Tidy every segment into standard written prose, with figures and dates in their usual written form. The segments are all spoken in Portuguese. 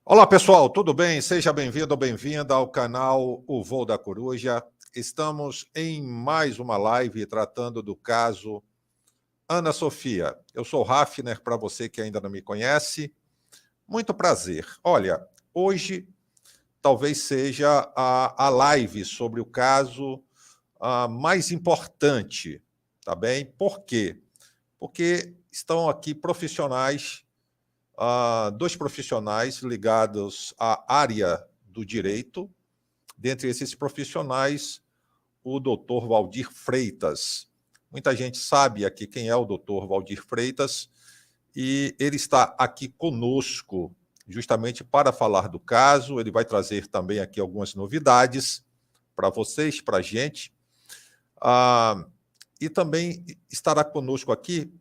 Olá, pessoal, tudo bem? Seja bem-vindo ou bem-vinda ao canal O Voo da Coruja. Estamos em mais uma live tratando do caso Ana Sofia. Eu sou Hafner, para você que ainda não me conhece. Muito prazer. Olha, hoje talvez seja a live sobre o caso mais importante, tá bem? Por quê? Porque estão aqui profissionais, dois profissionais ligados à área do direito. Dentre esses profissionais, o doutor Valdir Freitas. Muita gente sabe aqui quem é o doutor Valdir Freitas, e ele está aqui conosco justamente para falar do caso. Ele vai trazer também aqui algumas novidades para vocês, para a gente. E também estará conosco aqui,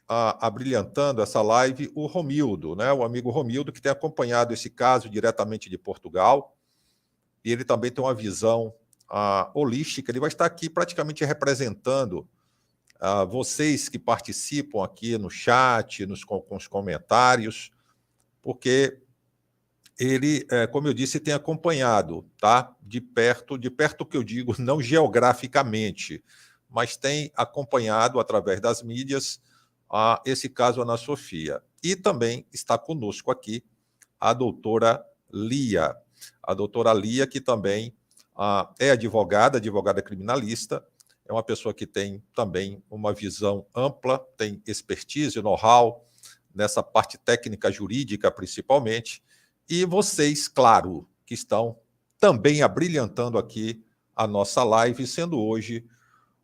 abrilhantando essa live, o Romildo, né? O amigo Romildo, que tem acompanhado esse caso diretamente de Portugal, e ele também tem uma visão holística. Ele vai estar aqui praticamente representando vocês que participam aqui no chat, com os comentários, porque ele, como eu disse, tem acompanhado, tá? De perto que eu digo, não geograficamente, mas tem acompanhado através das mídias esse caso Ana Sofia. E também está conosco aqui a doutora Lia. A doutora Lia, que também é advogada criminalista, é uma pessoa que tem também uma visão ampla, tem expertise, know-how nessa parte técnica jurídica, principalmente. E vocês, claro, que estão também abrilhantando aqui a nossa live, sendo hoje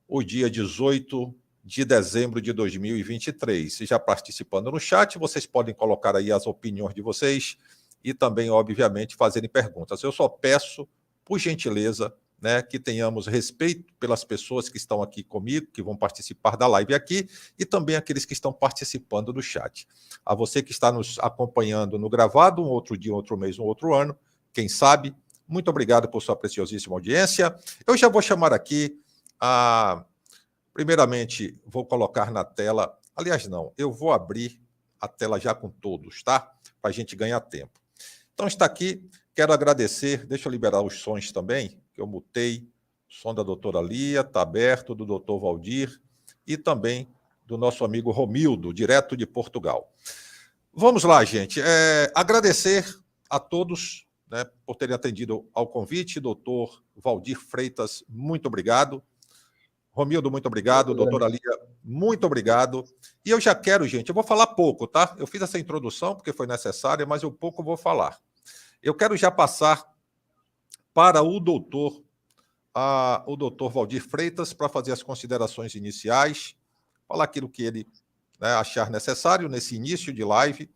o dia 18 de dezembro de 2023. Já participando no chat, vocês podem colocar aí as opiniões de vocês e também, obviamente, fazerem perguntas. Eu só peço, por gentileza, né, que tenhamos respeito pelas pessoas que estão aqui comigo, que vão participar da live aqui, e também aqueles que estão participando do chat. A você que está nos acompanhando no gravado, um outro dia, um outro mês, um outro ano, quem sabe, muito obrigado por sua preciosíssima audiência. Eu já vou chamar aqui primeiramente, vou colocar na tela. Aliás, não, eu vou abrir a tela já com todos, tá? Para a gente ganhar tempo. Então, está aqui. Quero agradecer. Deixa eu liberar os sons também, que eu mutei. O som da doutora Lia está aberto, do doutor Valdir e também do nosso amigo Romildo, direto de Portugal. Vamos lá, gente. Agradecer a todos, né, por terem atendido ao convite. Doutor Valdir Freitas, muito obrigado. Romildo, muito obrigado. Doutora Lia, muito obrigado. E eu já quero, gente, eu vou falar pouco, tá? Eu fiz essa introdução porque foi necessária, mas eu pouco vou falar. Eu quero já passar para o doutor Valdir Freitas para fazer as considerações iniciais, falar aquilo que ele, né, achar necessário nesse início de live,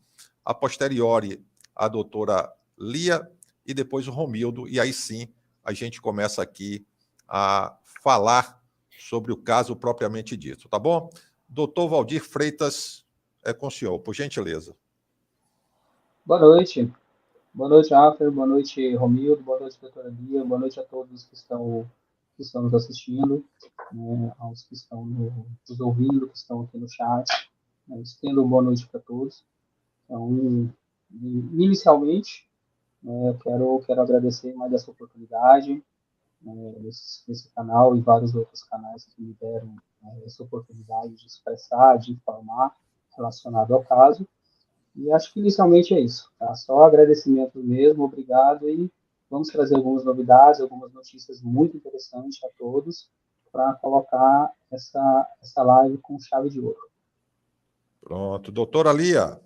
a posteriori a doutora Lia e depois o Romildo, e aí sim a gente começa aqui a falar sobre o caso propriamente dito, tá bom? Doutor Valdir Freitas, é com o senhor, por gentileza. Boa noite. Boa noite, Rafael. Boa noite, Romildo. Boa noite, doutora Lia. Boa noite a todos que estão nos assistindo, né, aos que estão nos ouvindo, que estão aqui no chat. Estendo boa noite para todos. Então, inicialmente, eu quero agradecer mais essa oportunidade, nesse canal e vários outros canais que me deram essa oportunidade de expressar, de informar relacionado ao caso. E acho que inicialmente é isso, tá? Só agradecimento mesmo, obrigado, e vamos trazer algumas novidades, algumas notícias muito interessantes a todos para colocar essa live com chave de ouro. Pronto. Doutora Lia.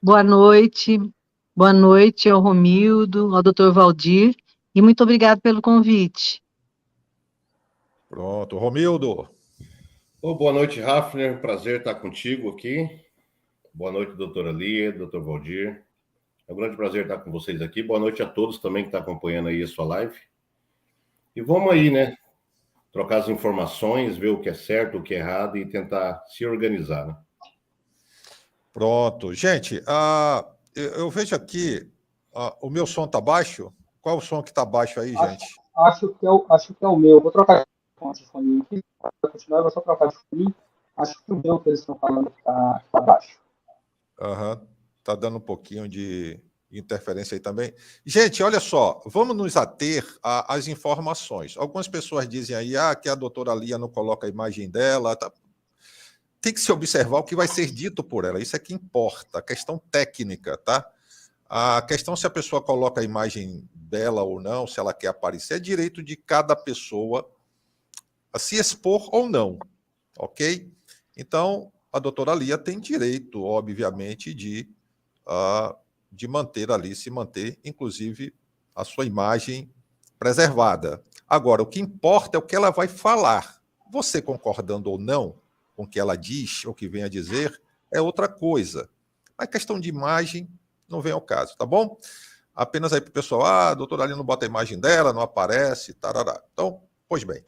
Boa noite ao Romildo, ao doutor Valdir, e muito obrigado pelo convite. Pronto. Romildo. Boa noite, Hafner. Prazer estar contigo aqui. Boa noite, doutora Lia, doutor Valdir. É um grande prazer estar com vocês aqui. Boa noite a todos também que estão acompanhando aí a sua live. E vamos aí, né? Trocar as informações, ver o que é certo, o que é errado e tentar se organizar, né? Pronto. Gente, eu vejo aqui, o meu som está baixo? Qual é o som que está baixo aí, gente? Acho que é o meu. Vou trocar de fone aqui. Para continuar, eu vou só trocar de fone. Acho que o meu que eles estão falando que está baixo. Uhum. Tá dando um pouquinho de interferência aí também. Gente, olha só, vamos nos ater às informações. Algumas pessoas dizem aí que a doutora Lia não coloca a imagem dela. Tá. Tem que se observar o que vai ser dito por ela. Isso é que importa, a questão técnica, tá? A questão se a pessoa coloca a imagem dela ou não, se ela quer aparecer, é direito de cada pessoa a se expor ou não, ok? Então, a doutora Lia tem direito, obviamente, de manter ali, se manter, inclusive, a sua imagem preservada. Agora, o que importa é o que ela vai falar. Você concordando ou não com o que ela diz, ou que vem a dizer, é outra coisa. Mas questão de imagem não vem ao caso, tá bom? Apenas aí para o pessoal, a doutora Lia não bota a imagem dela, não aparece, tarará. Então, pois bem,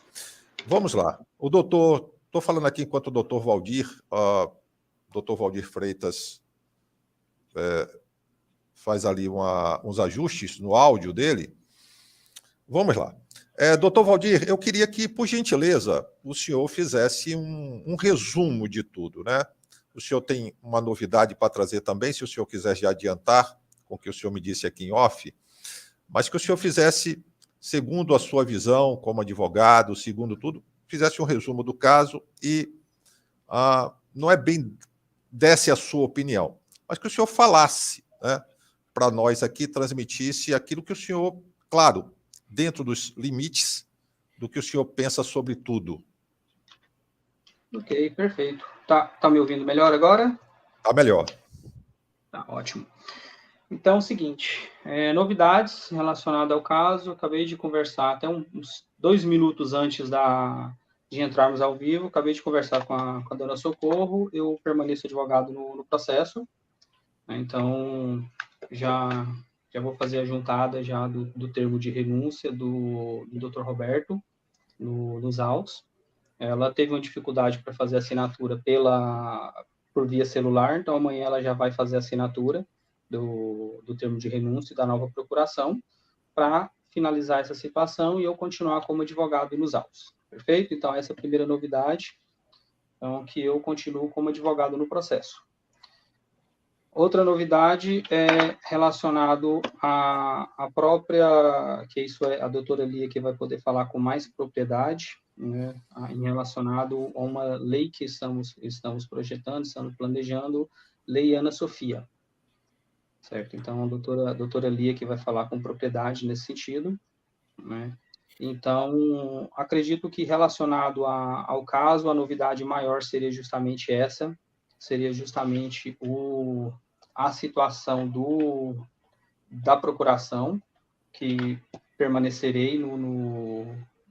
vamos lá. O doutor, estou falando aqui enquanto o doutor Valdir Freitas faz ali uns ajustes no áudio dele. Vamos lá. Doutor Valdir, eu queria que, por gentileza, o senhor fizesse um resumo de tudo, né? O senhor tem uma novidade para trazer também, se o senhor quiser já adiantar com o que o senhor me disse aqui em off, mas que o senhor fizesse, segundo a sua visão como advogado, segundo tudo, fizesse um resumo do caso e não é bem desse a sua opinião, mas que o senhor falasse, né, para nós aqui, transmitisse aquilo que o senhor, claro, dentro dos limites do que o senhor pensa sobre tudo. Ok, perfeito. Tá me ouvindo melhor agora? Tá melhor. Tá, ótimo. Então, é o seguinte, novidades relacionadas ao caso, acabei de conversar até uns 2 minutos antes de entrarmos ao vivo, acabei de conversar com a dona Socorro, eu permaneço advogado no processo, né, então já vou fazer a juntada já do termo de renúncia do Dr. Roberto nos autos. Ela teve uma dificuldade para fazer a assinatura por via celular, então amanhã ela já vai fazer a assinatura do termo de renúncia da nova procuração para finalizar essa situação e eu continuar como advogado nos autos. Perfeito? Então, essa é a primeira novidade, então, que eu continuo como advogado no processo. Outra novidade é relacionado à própria, que isso é a doutora Lia que vai poder falar com mais propriedade, né, em relacionado a uma lei que estamos projetando, estamos planejando, Lei Ana Sofia. Certo? Então, a doutora Lia que vai falar com propriedade nesse sentido, né? Então, acredito que relacionado ao caso, a novidade maior seria justamente essa, seria justamente a situação da procuração, que permanecerei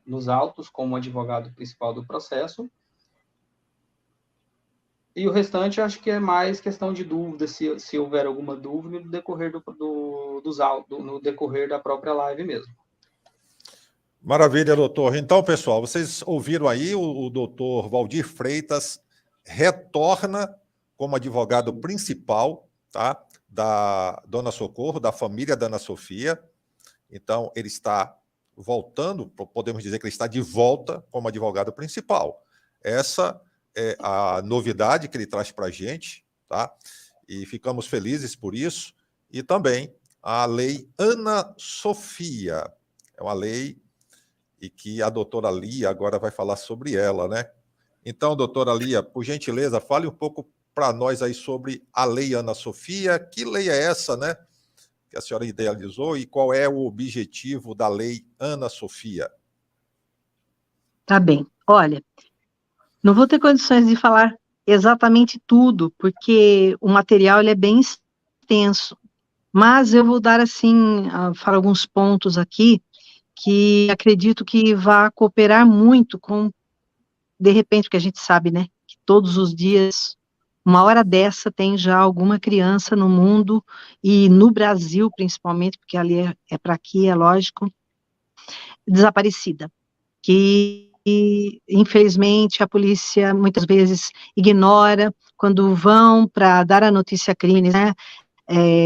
nos autos como advogado principal do processo. E o restante, acho que é mais questão de dúvida, se houver alguma dúvida no decorrer dos autos, no decorrer da própria live mesmo. Maravilha, doutor. Então, pessoal, vocês ouviram aí, o doutor Valdir Freitas retorna como advogado principal, tá, da Dona Socorro, da família da Ana Sofia. Então, ele está voltando, podemos dizer que ele está de volta como advogado principal. Essa é a novidade que ele traz para a gente, tá? E ficamos felizes por isso. E também a Lei Ana Sofia. É uma lei e que a doutora Lia agora vai falar sobre ela, né? Então, doutora Lia, por gentileza, fale um pouco para nós aí sobre a Lei Ana Sofia. Que lei é essa, né? Que a senhora idealizou e qual é o objetivo da Lei Ana Sofia? Tá bem. Olha, não vou ter condições de falar exatamente tudo, porque o material ele é bem extenso, mas eu vou dar, assim, falar alguns pontos aqui que acredito que vai cooperar muito com, de repente, porque a gente sabe, né, que todos os dias, uma hora dessa, tem já alguma criança no mundo, e no Brasil, principalmente, porque ali é para aqui, é lógico, desaparecida, que infelizmente a polícia muitas vezes ignora quando vão para dar a notícia crime, né?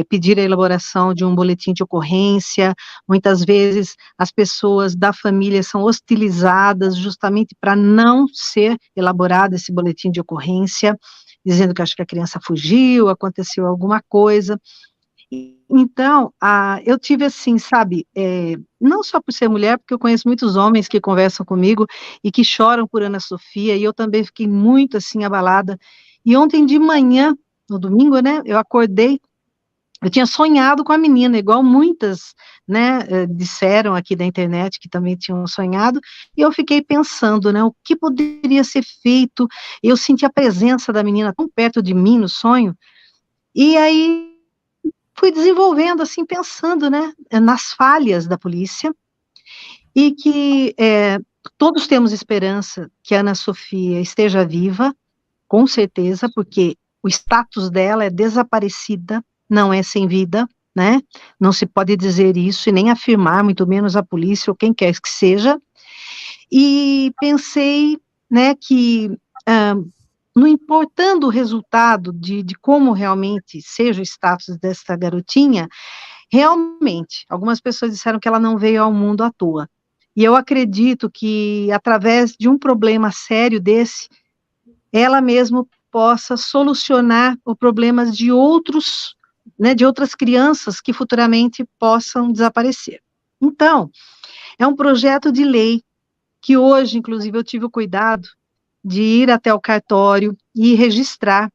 Pedir a elaboração de um boletim de ocorrência, muitas vezes as pessoas da família são hostilizadas justamente para não ser elaborado esse boletim de ocorrência, dizendo que acho que a criança fugiu, aconteceu alguma coisa. Então, eu tive assim, sabe, não só por ser mulher, porque eu conheço muitos homens que conversam comigo e que choram por Ana Sofia, e eu também fiquei muito, assim, abalada. E ontem de manhã, no domingo, né, eu acordei, eu tinha sonhado com a menina, igual muitas, né, disseram aqui da internet que também tinham sonhado, e eu fiquei pensando, né, o que poderia ser feito. Eu senti a presença da menina tão perto de mim no sonho, e aí fui desenvolvendo, assim, pensando, né, nas falhas da polícia, e que todos temos esperança que a Ana Sofia esteja viva, com certeza, porque o status dela é desaparecida, não é sem vida, né, não se pode dizer isso e nem afirmar, muito menos a polícia ou quem quer que seja, e pensei, né, que não importando o resultado de como realmente seja o status dessa garotinha, realmente, algumas pessoas disseram que ela não veio ao mundo à toa. E eu acredito que, através de um problema sério desse, ela mesma possa solucionar os problemas de outros, né, de outras crianças que futuramente possam desaparecer. Então, é um projeto de lei que hoje, inclusive, eu tive o cuidado de ir até o cartório e registrar.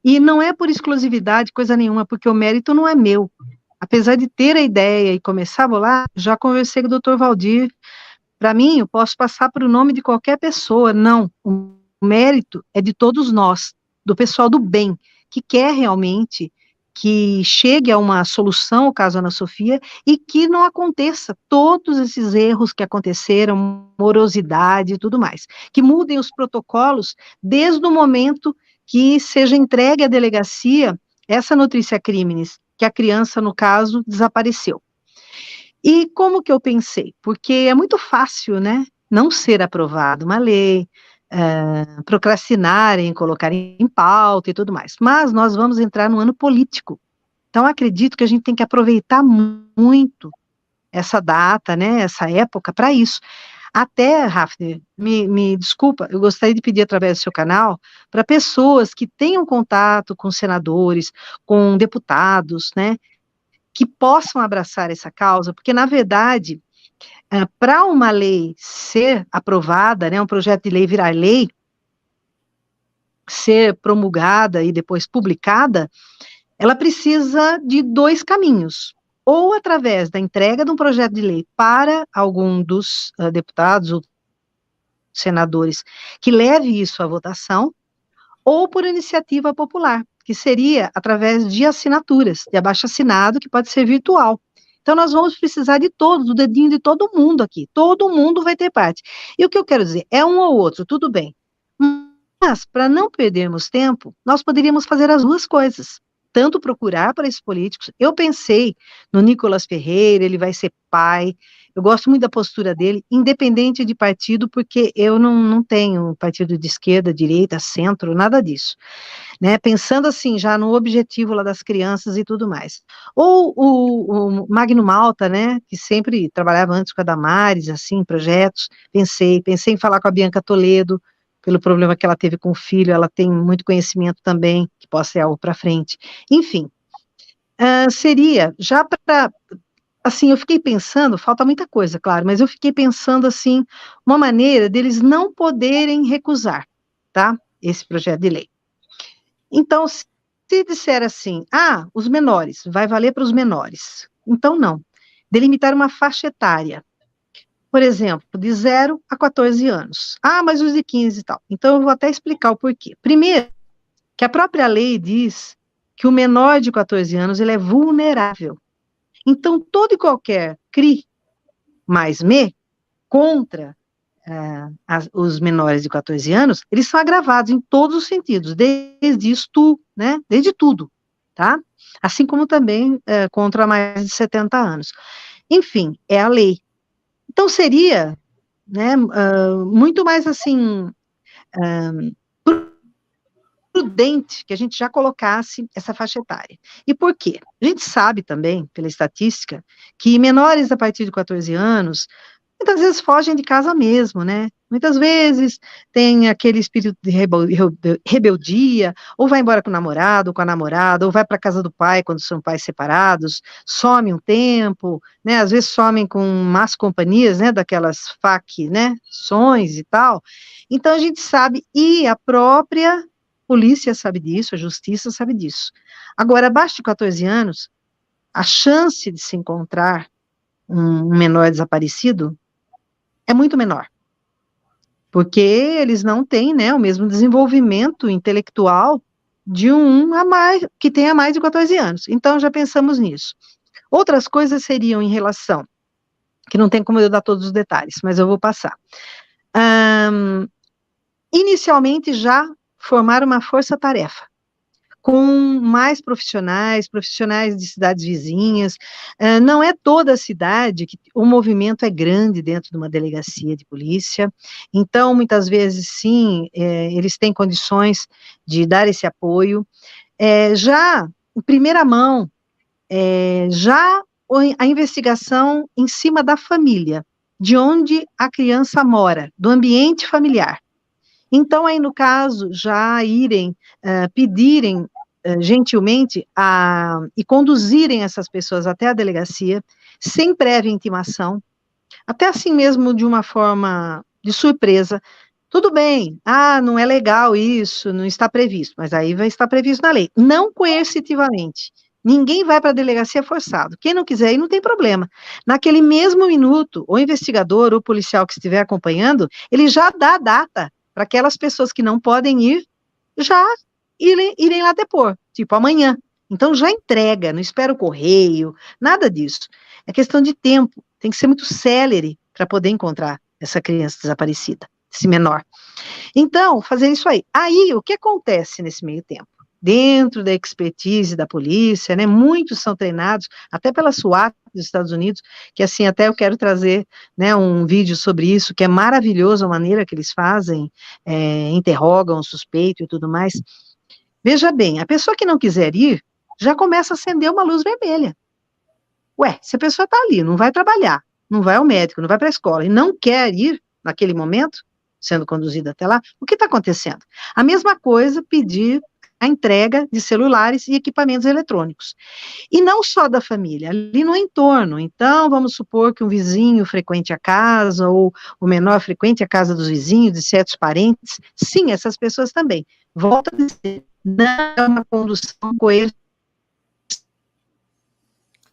E não é por exclusividade, coisa nenhuma, porque o mérito não é meu. Apesar de ter a ideia e começar a bolar, já conversei com o Dr. Valdir. Para mim, eu posso passar para o nome de qualquer pessoa. Não, o mérito é de todos nós, do pessoal do bem, que quer realmente que chegue a uma solução, o caso Ana Sofia, e que não aconteça todos esses erros que aconteceram, morosidade e tudo mais. Que mudem os protocolos desde o momento que seja entregue à delegacia essa notícia crimes, que a criança, no caso, desapareceu. E como que eu pensei? Porque é muito fácil, né, não ser aprovado uma lei, procrastinarem, colocarem em pauta e tudo mais. Mas nós vamos entrar no ano político. Então, acredito que a gente tem que aproveitar muito essa data, né, essa época para isso. Até, Hafner, me desculpa, eu gostaria de pedir através do seu canal para pessoas que tenham contato com senadores, com deputados, né, que possam abraçar essa causa, porque, na verdade, para uma lei ser aprovada, né, um projeto de lei virar lei, ser promulgada e depois publicada, ela precisa de 2 caminhos, ou através da entrega de um projeto de lei para algum dos deputados ou senadores que leve isso à votação, ou por iniciativa popular, que seria através de assinaturas, de abaixo-assinado, que pode ser virtual. Então, nós vamos precisar de todos, do dedinho de todo mundo aqui, todo mundo vai ter parte. E o que eu quero dizer, é um ou outro, tudo bem. Mas, para não perdermos tempo, nós poderíamos fazer as 2 coisas. Tanto procurar para esses políticos, eu pensei no Nicolas Ferreira, ele vai ser pai, eu gosto muito da postura dele, independente de partido, porque eu não tenho partido de esquerda, direita, centro, nada disso, né, pensando assim, já no objetivo lá das crianças e tudo mais. Ou o Magno Malta, né, que sempre trabalhava antes com a Damares, assim, projetos, pensei em falar com a Bianca Toledo, pelo problema que ela teve com o filho, ela tem muito conhecimento também, que possa ser algo para frente. Enfim, seria, já para, assim, eu fiquei pensando, falta muita coisa, claro, mas eu fiquei pensando, assim, uma maneira deles não poderem recusar, tá, esse projeto de lei. Então, se disser assim, os menores, vai valer para os menores, então não, delimitar uma faixa etária, por exemplo, de 0 a 14 anos. Mas os de 15 e tal. Então, eu vou até explicar o porquê. Primeiro, que a própria lei diz que o menor de 14 anos, ele é vulnerável. Então, todo e qualquer CRI mais ME contra os menores de 14 anos, eles são agravados em todos os sentidos, desde estupro, né, desde tudo, tá? Assim como também contra mais de 70 anos. Enfim, é a lei. Então, seria, né, muito mais, assim, prudente que a gente já colocasse essa faixa etária. E por quê? A gente sabe também, pela estatística, que menores a partir de 14 anos, muitas vezes fogem de casa mesmo, né, Muitas vezes tem aquele espírito de rebeldia, ou vai embora com o namorado, com a namorada, ou vai para a casa do pai quando são pais separados, some um tempo, né? Às vezes somem com más companhias, né? Daquelas FAQ, né? Sons e tal. Então a gente sabe, e a própria polícia sabe disso, a justiça sabe disso. Agora, abaixo de 14 anos, a chance de se encontrar um menor desaparecido é muito menor. Porque eles não têm, né, o mesmo desenvolvimento intelectual de um a mais, que tenha mais de 14 anos. Então, já pensamos nisso. Outras coisas seriam em relação, que não tem como eu dar todos os detalhes, mas eu vou passar. Inicialmente, já formar uma força-tarefa, com mais profissionais de cidades vizinhas. Não é toda a cidade que o movimento é grande dentro de uma delegacia de polícia, então, muitas vezes, sim, eles têm condições de dar esse apoio. Já, em primeira mão, já a investigação em cima da família, de onde a criança mora, do ambiente familiar. Então, aí, no caso, já irem pedirem gentilmente e conduzirem essas pessoas até a delegacia, sem prévia intimação, até assim mesmo de uma forma de surpresa. Tudo bem, não é legal isso, não está previsto, mas aí vai estar previsto na lei, não coercitivamente. Ninguém vai para a delegacia forçado. Quem não quiser ir, não tem problema. Naquele mesmo minuto, o investigador ou o policial que estiver acompanhando, ele já dá a data para aquelas pessoas que não podem ir, já irem lá depor, tipo amanhã. Então já entrega, não espera o correio, nada disso. É questão de tempo, tem que ser muito célere para poder encontrar essa criança desaparecida, esse menor. Então, fazer isso aí. Aí, o que acontece nesse meio tempo? Dentro da expertise da polícia, né, muitos são treinados, até pela SWAT dos Estados Unidos, que assim, até eu quero trazer, né, um vídeo sobre isso, que é maravilhoso a maneira que eles fazem, interrogam o suspeito e tudo mais. Veja bem, a pessoa que não quiser ir, já começa a acender uma luz vermelha. Ué, se a pessoa está ali, não vai trabalhar, não vai ao médico, não vai para a escola, e não quer ir naquele momento, sendo conduzida até lá, o que está acontecendo? A mesma coisa pedir a entrega de celulares e equipamentos eletrônicos. E não só da família, ali no entorno. Então, vamos supor que um vizinho frequente a casa, ou o menor frequente a casa dos vizinhos, de certos parentes. Sim, essas pessoas também. Volto a dizer, não é uma condução coercitiva.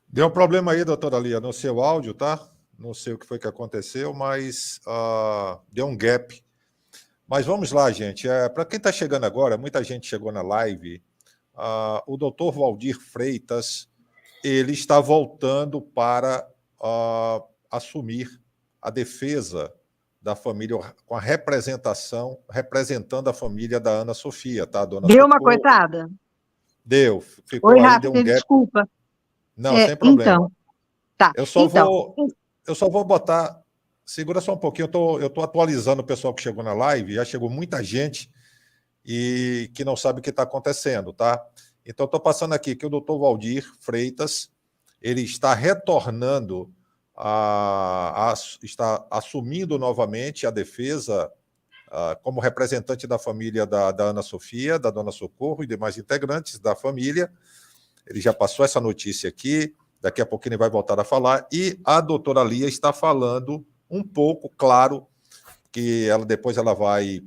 Deu um problema aí, doutora Lia, no seu áudio, tá? Não sei o que foi que aconteceu, mas deu um gap. Mas vamos lá, gente. Para quem está chegando agora, muita gente chegou na live, o doutor Valdir Freitas, ele está voltando para assumir a defesa da família, com a representando a família da Ana Sofia, tá? Dona Deu uma Socorro. coitada? Deu. Ficou Oi, aí, Rafa, deu um gap. desculpa. Não, sem problema. Então, tá. Eu só vou botar... Segura só um pouquinho, eu estou atualizando o pessoal que chegou na live, já chegou muita gente e que não sabe o que está acontecendo, tá? Então, estou passando aqui que o doutor Valdir Freitas, ele está retornando, está assumindo novamente a defesa como representante da família da Ana Sofia, da Dona Socorro e demais integrantes da família. Ele já passou essa notícia aqui, daqui a pouquinho ele vai voltar a falar, e a doutora Lia está falando um pouco, claro, que depois ela vai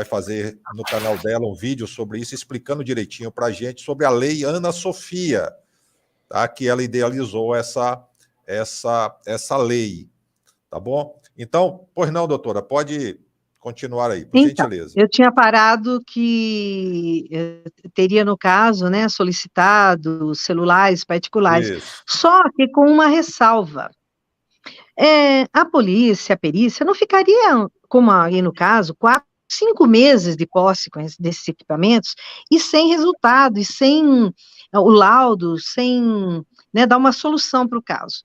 fazer no canal dela um vídeo sobre isso, explicando direitinho para a gente sobre a lei Ana Sofia, tá? Que ela idealizou essa lei, tá bom? Então, pois não, doutora, pode continuar aí, por gentileza. Eu tinha parado que teria, no caso, né, solicitado celulares particulares, Isso. Só que com uma ressalva. A polícia, a perícia, não ficaria, como aí no caso, 4, 5 meses de posse desses equipamentos e sem resultado, e sem o laudo, sem, né, dar uma solução para o caso.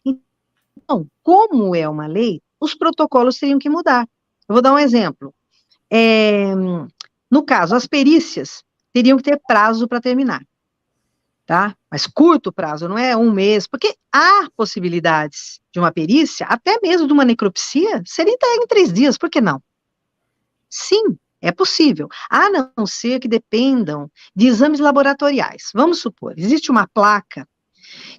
Então, como é uma lei, os protocolos teriam que mudar. Eu vou dar um exemplo. No caso, as perícias teriam que ter prazo para terminar. Tá? Mas curto prazo, não é um mês, porque há possibilidades de uma perícia, até mesmo de uma necropsia, seria entregue em 3 dias, por que não? Sim, é possível, a não ser que dependam de exames laboratoriais. Vamos supor, existe uma placa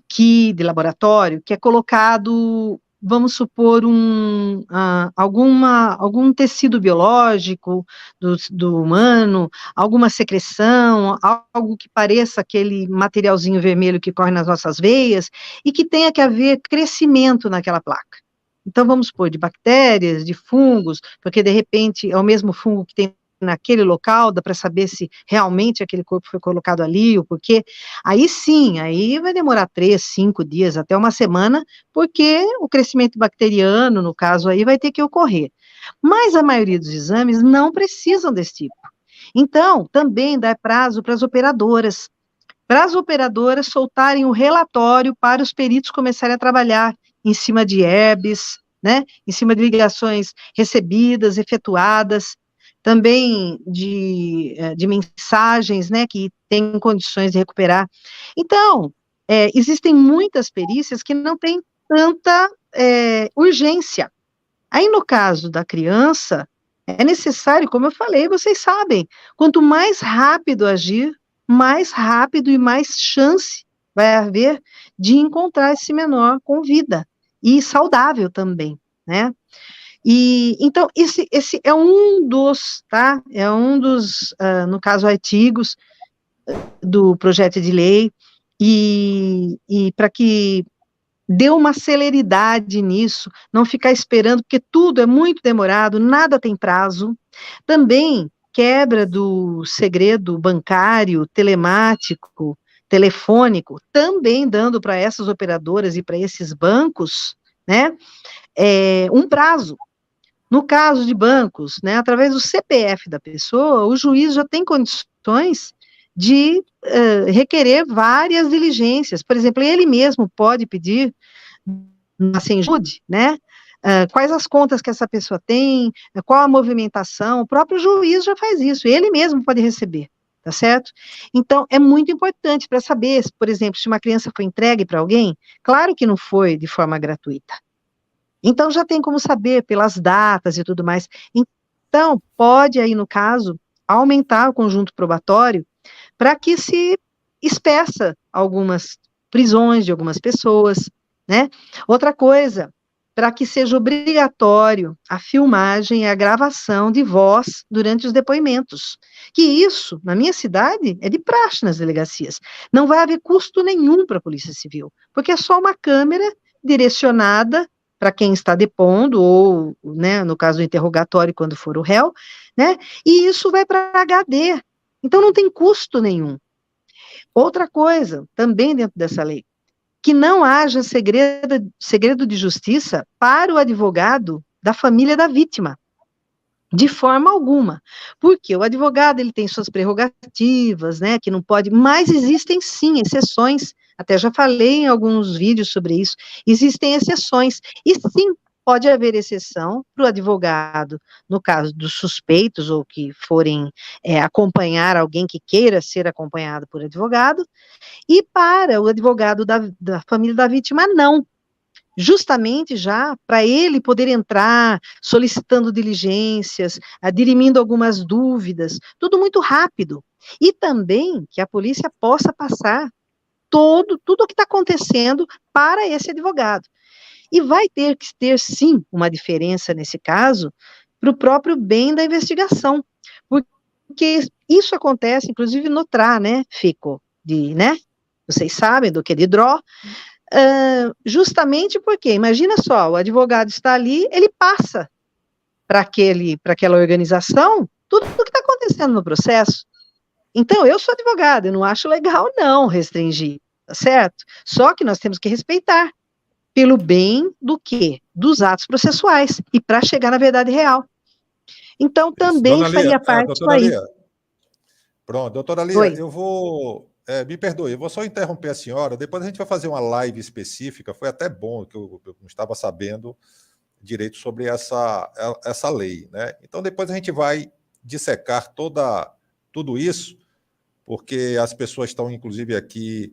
de laboratório que é colocado, vamos supor, algum tecido biológico do humano, alguma secreção, algo que pareça aquele materialzinho vermelho que corre nas nossas veias, e que tenha que haver crescimento naquela placa. Então, vamos supor, de bactérias, de fungos, porque, de repente, é o mesmo fungo que tem naquele local, dá para saber se realmente aquele corpo foi colocado ali, o porquê. Aí sim, aí vai demorar 3, 5 dias, até uma semana, porque o crescimento bacteriano, no caso aí, vai ter que ocorrer. Mas a maioria dos exames não precisam desse tipo. Então, também dá prazo para as operadoras soltarem o relatório para os peritos começarem a trabalhar em cima de herbes, né, em cima de ligações recebidas, efetuadas, também de mensagens, né, que têm condições de recuperar. Então, existem muitas perícias que não têm tanta urgência. Aí, no caso da criança, é necessário, como eu falei, vocês sabem, quanto mais rápido agir, mais rápido e mais chance vai haver de encontrar esse menor com vida, e saudável também, né? E, então, esse é um dos, tá? É um dos, no caso, artigos do projeto de lei, e para que dê uma celeridade nisso, não ficar esperando, porque tudo é muito demorado, nada tem prazo. Também quebra do segredo bancário, telemático, telefônico, também dando para essas operadoras e para esses bancos, né, um prazo. No caso de bancos, né, através do CPF da pessoa, o juiz já tem condições de requerer várias diligências. Por exemplo, ele mesmo pode pedir na Senjude, né, quais as contas que essa pessoa tem, qual a movimentação, o próprio juiz já faz isso, ele mesmo pode receber, tá certo? Então, é muito importante para saber, por exemplo, se uma criança foi entregue para alguém, claro que não foi de forma gratuita. Então, já tem como saber pelas datas e tudo mais. Então, pode aí, no caso, aumentar o conjunto probatório para que se espeça algumas prisões de algumas pessoas, né? Outra coisa, para que seja obrigatório a filmagem e a gravação de voz durante os depoimentos. Que isso, na minha cidade, é de praxe nas delegacias. Não vai haver custo nenhum para a Polícia Civil, porque é só uma câmera direcionada para quem está depondo, ou, né, no caso do interrogatório, quando for o réu, né, e isso vai para HD. Então, não tem custo nenhum. Outra coisa, também dentro dessa lei, que não haja segredo de justiça para o advogado da família da vítima, de forma alguma, porque o advogado, ele tem suas prerrogativas, né, que não pode, mas existem sim exceções, até já falei em alguns vídeos sobre isso, existem exceções, e sim, pode haver exceção para o advogado, no caso dos suspeitos, ou que forem acompanhar alguém que queira ser acompanhado por advogado, e para o advogado da família da vítima, não. Justamente já para ele poder entrar solicitando diligências, dirimindo algumas dúvidas, tudo muito rápido. E também que a polícia possa passar tudo o que está acontecendo para esse advogado. E vai ter que ter, sim, uma diferença nesse caso para o próprio bem da investigação. Porque isso acontece, inclusive, no TRA, né, FICO, né? Vocês sabem do que de DRO, justamente porque, imagina só, o advogado está ali, ele passa para aquela organização tudo o que está acontecendo no processo. Então, eu sou advogada, eu não acho legal não restringir, tá certo? Só que nós temos que respeitar, pelo bem do quê? Dos atos processuais, e para chegar na verdade real. Então, também faria parte disso aí. Pronto, doutora Lia, Oi. eu vou... me perdoe, eu vou só interromper a senhora, depois a gente vai fazer uma live específica, foi até bom que eu não estava sabendo direito sobre essa lei, né? Então, depois a gente vai dissecar tudo isso, porque as pessoas estão, inclusive, aqui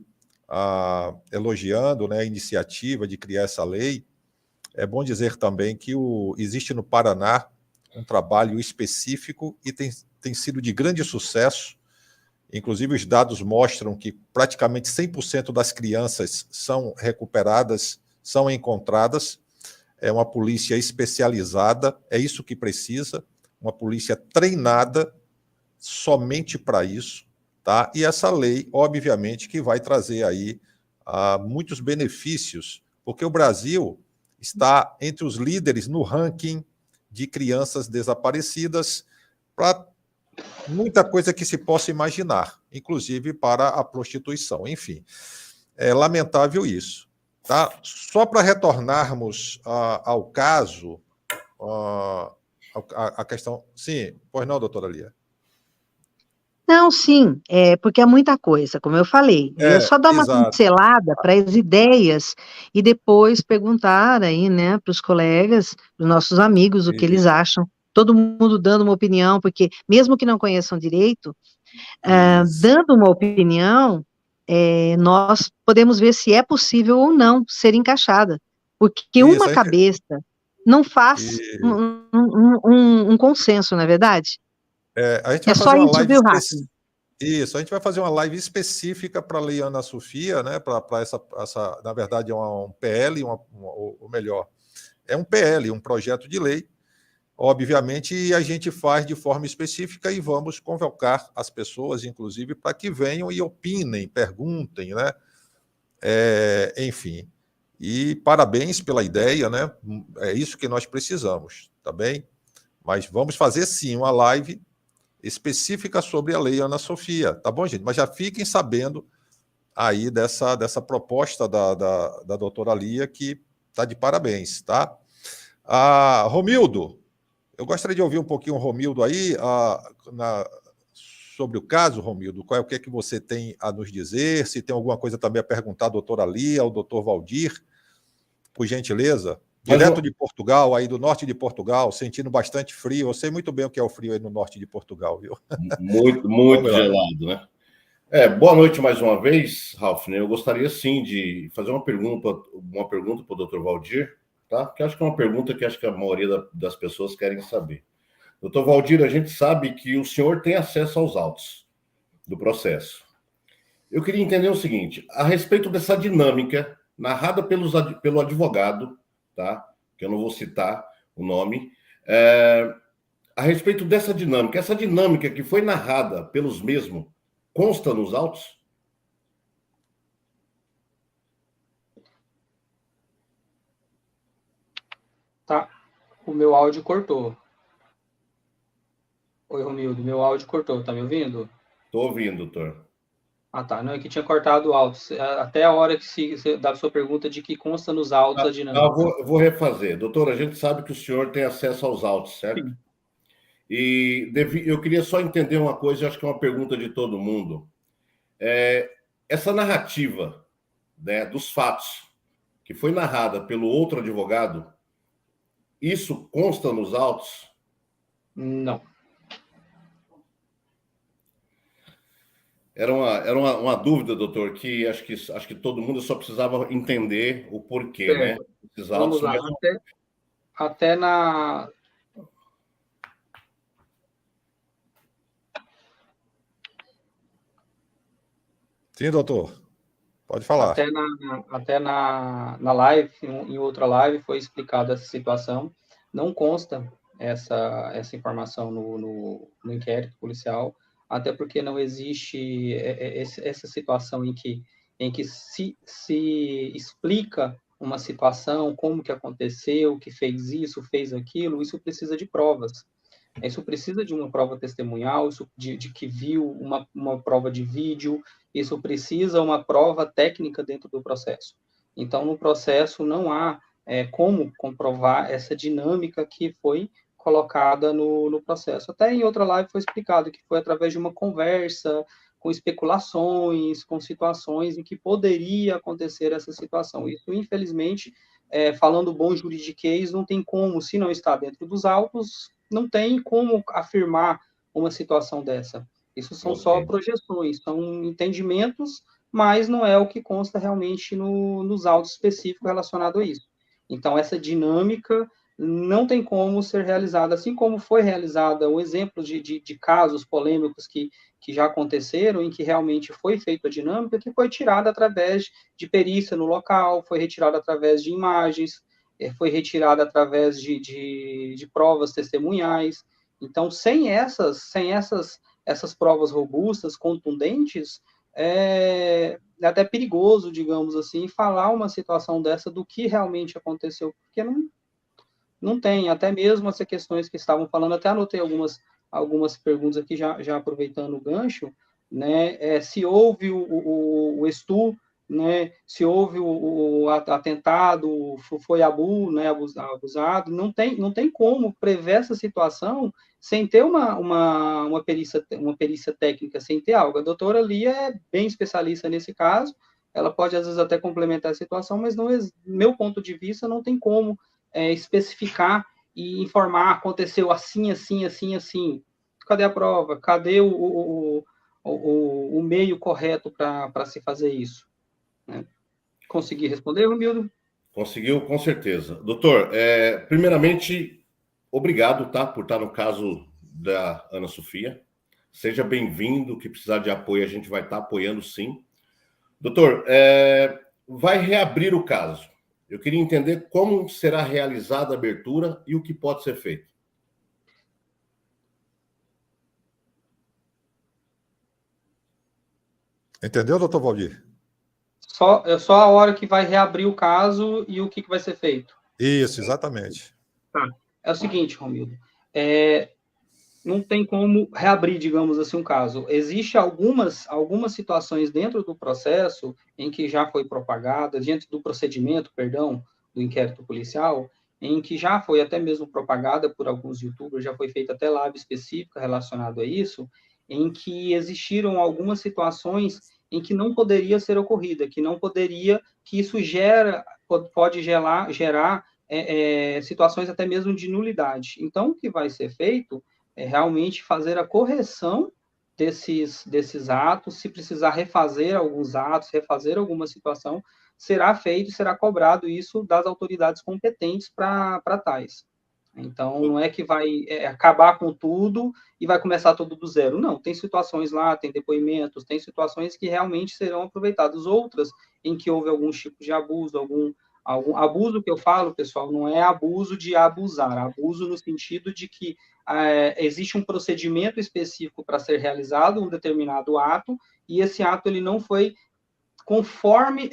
elogiando, né, a iniciativa de criar essa lei, É bom dizer também que existe no Paraná um trabalho específico e tem sido de grande sucesso. Inclusive, os dados mostram que praticamente 100% das crianças são recuperadas, são encontradas. É uma polícia especializada, é isso que precisa, uma polícia treinada somente para isso, tá? E essa lei, obviamente, que vai trazer aí muitos benefícios, porque o Brasil está entre os líderes no ranking de crianças desaparecidas para muita coisa que se possa imaginar, inclusive para a prostituição. Enfim, é lamentável isso. Tá? Só para retornarmos ao caso, a questão... Sim, pois não, doutora Lia? Não, sim, porque é muita coisa, como eu falei. Eu ia só dar uma Exato. pincelada para as ideias e depois perguntar aí, né, para os colegas, para os nossos amigos, o que eles acham. Todo mundo dando uma opinião, porque mesmo que não conheçam direito, dando uma opinião, nós podemos ver se é possível ou não ser encaixada. Porque uma cabeça não faz um consenso, não é verdade? A gente vai fazer só uma isso, live viu, Rafa? Isso, a gente vai fazer uma live específica para a Lei Ana Sofia, né? Para essa, na verdade, é um PL, ou melhor, é um PL, um projeto de lei, obviamente, e a gente faz de forma específica e vamos convocar as pessoas, inclusive, para que venham e opinem, perguntem, né? Enfim. E parabéns pela ideia, né? É isso que nós precisamos, tá bem? Mas vamos fazer sim uma live específica sobre a Lei Ana Sofia, tá bom, gente? Mas já fiquem sabendo aí dessa proposta da doutora Lia, que está de parabéns, tá? Romildo, eu gostaria de ouvir um pouquinho o Romildo aí, sobre o caso, Romildo, o que é que você tem a nos dizer, se tem alguma coisa também a perguntar à doutora Lia, ao doutor Valdir, por gentileza. Direto de Portugal, aí do norte de Portugal, sentindo bastante frio. Eu sei muito bem o que é o frio aí no norte de Portugal, viu? Muito gelado, né? Boa noite mais uma vez, Ralf. Eu gostaria sim de fazer uma pergunta para o Dr. Valdir, tá? Que acho que é uma pergunta que acho que a maioria das pessoas querem saber. Dr. Valdir, a gente sabe que o senhor tem acesso aos autos do processo. Eu queria entender o seguinte, a respeito dessa dinâmica narrada pelo advogado, tá? Que eu não vou citar o nome, a respeito dessa dinâmica, essa dinâmica que foi narrada pelos mesmos, consta nos autos? Tá, o meu áudio cortou. Oi, Romildo, meu áudio cortou, tá me ouvindo? Estou ouvindo, doutor. Tá. Não, é que tinha cortado o áudio. Até a hora que você dá a sua pergunta de que consta nos autos a dinâmica. Eu vou refazer. Doutor, a gente sabe que o senhor tem acesso aos autos, certo? Sim. E eu queria só entender uma coisa, acho que é uma pergunta de todo mundo. Essa narrativa, né, dos fatos, que foi narrada pelo outro advogado, isso consta nos autos? Não. Era uma dúvida, doutor, que acho que todo mundo só precisava entender o porquê, né? Esses autos. Vamos lá. Até na... Sim, doutor. Pode falar. Até na live, em outra live, foi explicada essa situação. Não consta essa informação no inquérito policial, até porque não existe essa situação em que se explica uma situação, como que aconteceu, que fez isso, fez aquilo, isso precisa de provas. Isso precisa de uma prova testemunhal, isso de que viu uma prova de vídeo, isso precisa uma prova técnica dentro do processo. Então, no processo não há como comprovar essa dinâmica que foi colocada no processo. Até em outra live foi explicado que foi através de uma conversa, com especulações, com situações em que poderia acontecer essa situação. Isso, infelizmente, falando bom juridiquês, não tem como, se não está dentro dos autos, não tem como afirmar uma situação dessa. Isso são só projeções, são entendimentos, mas não é o que consta realmente nos autos específicos relacionados a isso. Então, essa dinâmica não tem como ser realizada, assim como foi realizada o exemplo de casos polêmicos que já aconteceram, em que realmente foi feita a dinâmica, que foi tirada através de perícia no local, foi retirada através de imagens, foi retirada através de provas testemunhais. Então, sem essas provas robustas, contundentes, é até perigoso, digamos assim, falar uma situação dessa do que realmente aconteceu, porque não tem, até mesmo essas questões que estavam falando, até anotei algumas perguntas aqui, já aproveitando o gancho, né, se houve o estupro, né, se houve o atentado, foi né, abusado, não tem como prever essa situação sem ter uma perícia técnica, sem ter algo. A doutora Lia é bem especialista nesse caso, ela pode, às vezes, até complementar a situação, mas, não, meu ponto de vista, não tem como especificar e informar, aconteceu assim, assim, assim, assim. Cadê a prova? Cadê o meio correto para se fazer isso? Né? Consegui responder, Romildo? Conseguiu, com certeza. Doutor, primeiramente, obrigado, tá, por estar no caso da Ana Sofia. Seja bem-vindo, que precisar de apoio, a gente vai estar apoiando, sim. Doutor, vai reabrir o caso. Eu queria entender como será realizada a abertura e o que pode ser feito. Entendeu, doutor Valdir? Só a hora que vai reabrir o caso e o que vai ser feito. Isso, exatamente. Tá. É o seguinte, Romildo, não tem como reabrir, digamos assim, um caso. Existem algumas situações dentro do processo em que já foi propagada, dentro do procedimento, perdão, do inquérito policial, em que já foi até mesmo propagada por alguns youtubers, já foi feita até live específica relacionada a isso, em que existiram algumas situações em que não poderia ser ocorrida, que não poderia, que isso pode gerar situações até mesmo de nulidade. Então, o que vai ser feito é realmente fazer a correção desses atos, se precisar refazer alguns atos, refazer alguma situação, será feito, será cobrado isso das autoridades competentes para tais. Então, não é que vai acabar com tudo e vai começar tudo do zero. Não, tem situações lá, tem depoimentos, tem situações que realmente serão aproveitadas. Outras em que houve algum tipo de abuso, algum abuso que eu falo, pessoal, não é abuso de abusar, abuso no sentido de que existe um procedimento específico para ser realizado um determinado ato e esse ato ele não foi conforme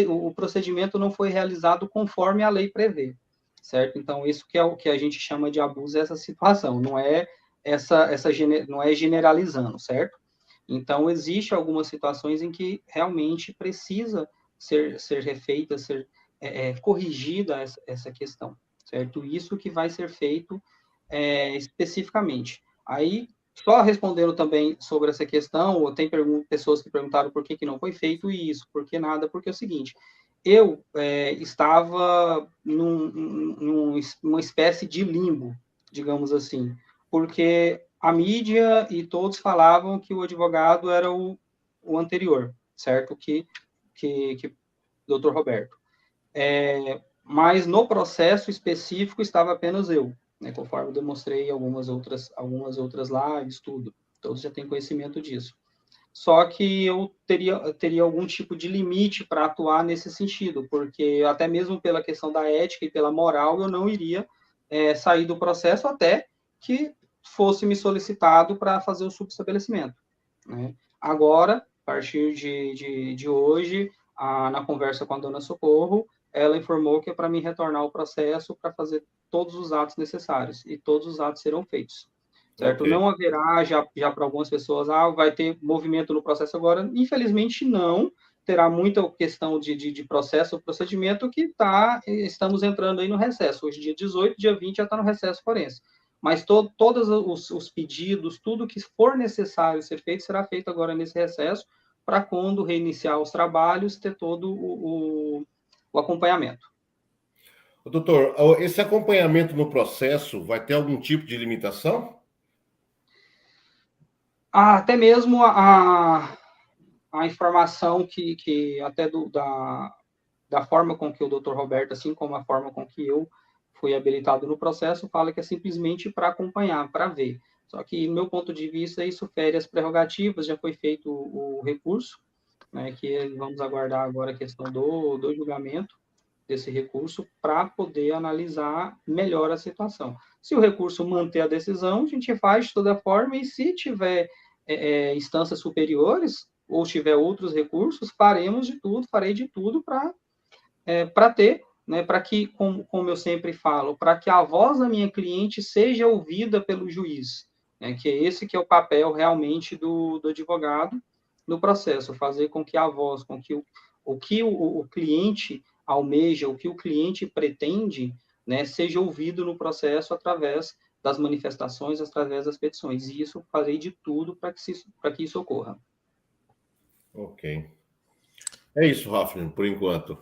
o procedimento não foi realizado conforme a lei prevê, certo? Então isso que é o que a gente chama de abuso, essa situação, não é não é generalizando, certo? Então existe algumas situações em que realmente precisa ser refeita, ser corrigida essa questão, certo? Isso que vai ser feito especificamente. Aí, só respondendo também sobre essa questão, ou tem pessoas que perguntaram por que não foi feito isso, por que nada, porque é o seguinte, eu estava numa espécie de limbo, digamos assim, porque a mídia e todos falavam que o advogado era o anterior, certo? Que Dr. Roberto. Mas no processo específico estava apenas eu, né, conforme eu demonstrei algumas outras lives, tudo. Todos já têm conhecimento disso. Só que eu teria algum tipo de limite para atuar nesse sentido, porque até mesmo pela questão da ética e pela moral, eu não iria sair do processo até que fosse me solicitado para fazer o subestabelecimento. Né? Agora, a partir de hoje, na conversa com a dona Socorro, ela informou que é para mim retornar ao processo para fazer todos os atos necessários, e todos os atos serão feitos. Certo? Okay. Não haverá, já para algumas pessoas, vai ter movimento no processo agora. Infelizmente, não. Terá muita questão de processo, procedimento, que estamos entrando aí no recesso. Hoje, dia 18, dia 20, já está no recesso forense. Mas todos os pedidos, tudo que for necessário ser feito, será feito agora nesse recesso, para quando reiniciar os trabalhos, ter todo o acompanhamento. Doutor, esse acompanhamento no processo vai ter algum tipo de limitação? Até mesmo a informação que até da forma com que o Dr. Roberto, assim como a forma com que eu fui habilitado no processo, fala que é simplesmente para acompanhar, para ver. Só que, do meu ponto de vista, isso fere as prerrogativas, já foi feito o recurso, né, que vamos aguardar agora a questão do julgamento desse recurso para poder analisar melhor a situação. Se o recurso manter a decisão, a gente faz de toda forma, e se tiver instâncias superiores, ou tiver outros recursos, farei de tudo para ter, né, para que, como eu sempre falo, para que a voz da minha cliente seja ouvida pelo juiz, né, que é esse que é o papel realmente do advogado no processo, fazer com que a voz, com que o que o cliente almeja, o que o cliente pretende, né, seja ouvido no processo através das manifestações, através das petições. E isso farei de tudo para que isso ocorra. Ok. É isso, Hafner, por enquanto.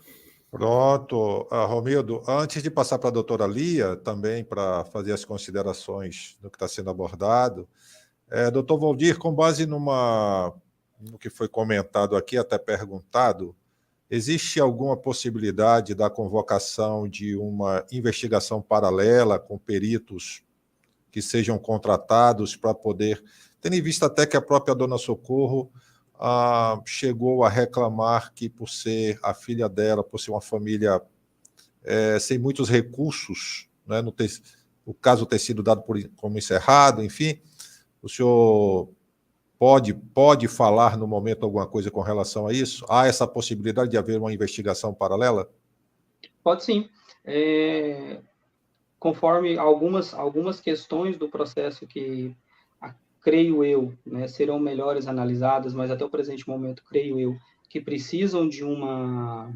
Pronto. Romildo, antes de passar para a doutora Lia, também para fazer as considerações do que está sendo abordado, doutor Valdir, com base no que foi comentado aqui, até perguntado, existe alguma possibilidade da convocação de uma investigação paralela com peritos que sejam contratados para poder, tendo em vista até que a própria dona Socorro chegou a reclamar que, por ser a filha dela, por ser uma família sem muitos recursos, né, o caso ter sido dado como encerrado, enfim, o senhor pode falar no momento alguma coisa com relação a isso? Há essa possibilidade de haver uma investigação paralela? Pode sim. Conforme algumas questões do processo que, creio eu, né, serão melhores analisadas, mas até o presente momento, creio eu, que precisam de uma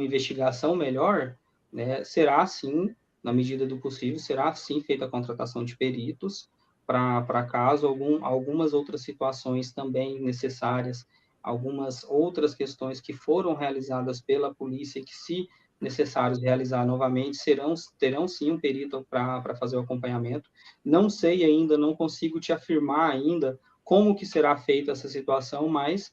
investigação melhor, né, será sim, na medida do possível, será sim feita a contratação de peritos, para caso algumas outras situações também necessárias, algumas outras questões que foram realizadas pela polícia e que, se necessários realizar novamente, terão sim um perito para fazer o acompanhamento. Não sei ainda, não consigo te afirmar ainda como que será feita essa situação, mas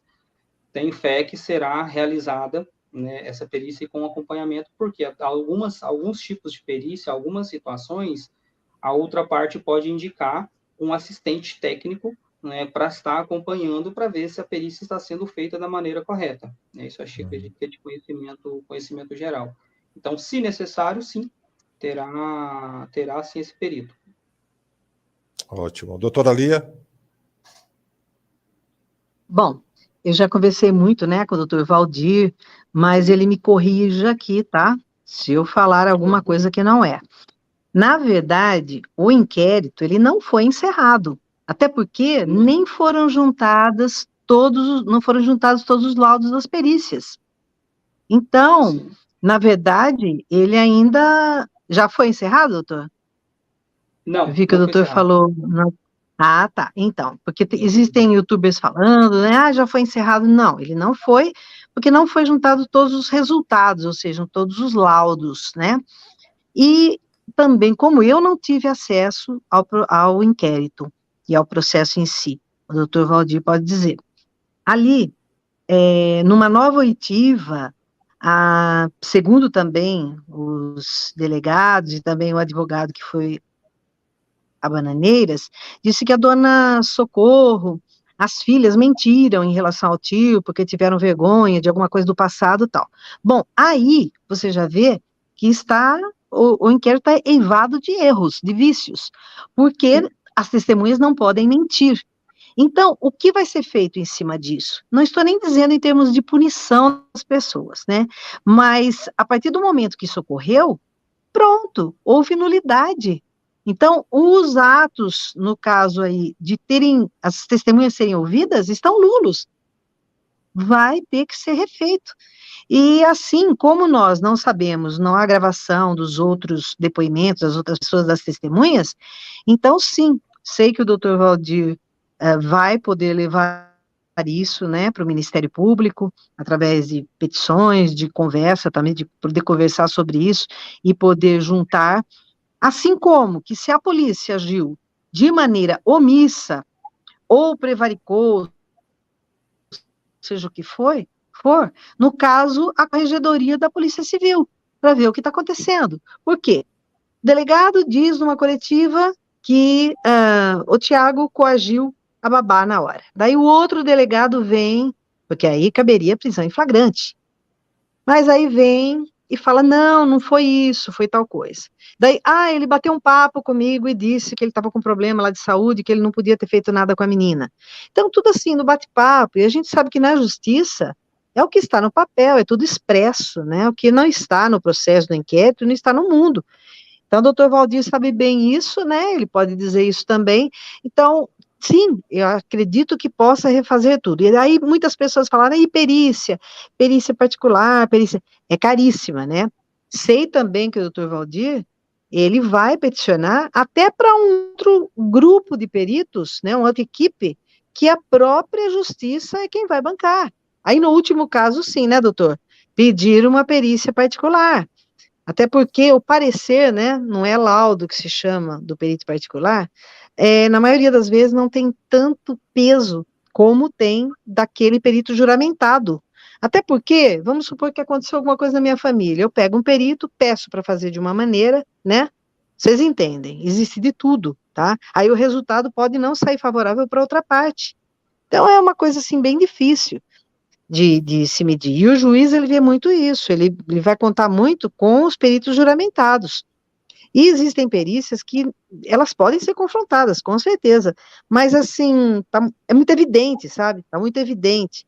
tenho fé que será realizada, né, essa perícia com acompanhamento, porque alguns tipos de perícia, algumas situações, a outra parte pode indicar um assistente técnico, né, para estar acompanhando, para ver se a perícia está sendo feita da maneira correta. Isso acho que é de conhecimento geral. Então, se necessário, sim, terá sim esse perito. Ótimo. Doutora Lia? Bom, eu já conversei muito, né, com o doutor Valdir, mas ele me corrija aqui, tá? Se eu falar alguma coisa que não é. Na verdade, o inquérito, ele não foi encerrado, até porque nem foram juntados todos os laudos das perícias. Então, na verdade, ele ainda já foi encerrado, doutor? Não. Eu vi que o doutor falou. Não. Ah, tá. Então, porque existem youtubers falando, né? Já foi encerrado. Não, ele não foi, porque não foi juntado todos os resultados, ou seja, todos os laudos, né? E também, como eu não tive acesso ao inquérito e ao processo em si, o doutor Valdir pode dizer. Ali, numa nova oitiva, segundo também os delegados e também o advogado que foi a Bananeiras, disse que a dona Socorro, as filhas mentiram em relação ao tio, porque tiveram vergonha de alguma coisa do passado e tal. Bom, aí você já vê que o inquérito está eivado de erros, de vícios, porque as testemunhas não podem mentir. Então, o que vai ser feito em cima disso? Não estou nem dizendo em termos de punição das pessoas, né? Mas, a partir do momento que isso ocorreu, pronto, houve nulidade. Então, os atos, no caso aí, de terem as testemunhas serem ouvidas, estão nulos. Vai ter que ser refeito. E assim, como nós não sabemos, não há gravação dos outros depoimentos, das outras pessoas, das testemunhas, então sim, sei que o doutor Valdir vai poder levar isso, né, para o Ministério Público, através de petições, de conversa também, de poder conversar sobre isso e poder juntar, assim como que se a polícia agiu de maneira omissa ou prevaricou, seja o que foi for, no caso, a Corregedoria da Polícia Civil, para ver o que está acontecendo. Por quê? O delegado diz numa coletiva que o Tiago coagiu a babá na hora. Daí o outro delegado vem, porque aí caberia prisão em flagrante. Mas aí vem e fala, não foi isso, foi tal coisa. Daí, ele bateu um papo comigo e disse que ele estava com problema lá de saúde, que ele não podia ter feito nada com a menina. Então, tudo assim, no bate-papo, e a gente sabe que na justiça é o que está no papel, é tudo expresso, né? O que não está no processo do inquérito não está no mundo. Então, o doutor Valdir sabe bem isso, né? Ele pode dizer isso também. Então, sim, eu acredito que possa refazer tudo. E aí muitas pessoas falaram, e perícia particular, perícia é caríssima, né? Sei também que o doutor Valdir, ele vai peticionar até para um outro grupo de peritos, né? Uma outra equipe, que a própria justiça é quem vai bancar. Aí no último caso, sim, né, doutor? Pedir uma perícia particular. Até porque o parecer, né, não é laudo que se chama do perito particular, na maioria das vezes não tem tanto peso como tem daquele perito juramentado. Até porque, vamos supor que aconteceu alguma coisa na minha família, eu pego um perito, peço para fazer de uma maneira, né, vocês entendem, existe de tudo, tá? Aí o resultado pode não sair favorável para outra parte. Então é uma coisa assim bem difícil de se medir. E o juiz, ele vê muito isso, ele vai contar muito com os peritos juramentados. E existem perícias que elas podem ser confrontadas, com certeza, mas assim, é muito evidente, sabe? Está muito evidente,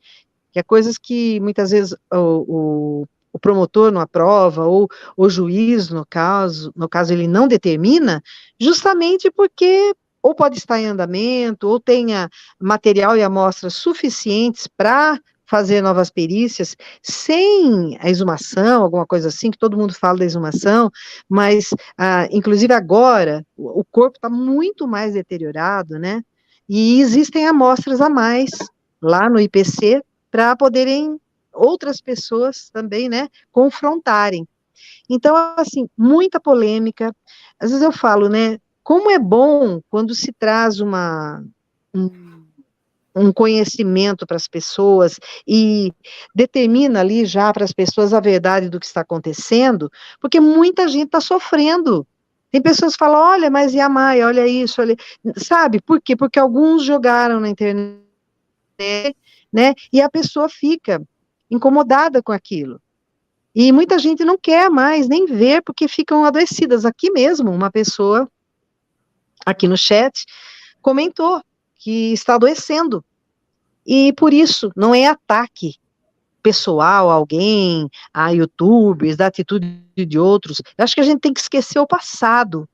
que é coisas que muitas vezes o promotor não aprova, ou o juiz, no caso ele não determina, justamente porque ou pode estar em andamento, ou tenha material e amostras suficientes para fazer novas perícias, sem a exumação, alguma coisa assim, que todo mundo fala da exumação, mas, inclusive agora, o corpo está muito mais deteriorado, né, e existem amostras a mais lá no IPC, para poderem outras pessoas também, né, confrontarem. Então, assim, muita polêmica, às vezes eu falo, né, como é bom quando se traz um conhecimento para as pessoas e determina ali já para as pessoas a verdade do que está acontecendo, porque muita gente está sofrendo. Tem pessoas que falam, olha, mas e a Maia, olha isso, olha... Sabe, por quê? Porque alguns jogaram na internet, né, e a pessoa fica incomodada com aquilo. E muita gente não quer mais nem ver, porque ficam adoecidas. Aqui mesmo, uma pessoa, aqui no chat, comentou que está adoecendo. E por isso, não é ataque pessoal a alguém, a youtubers, da atitude de outros. Eu acho que a gente tem que esquecer o passado.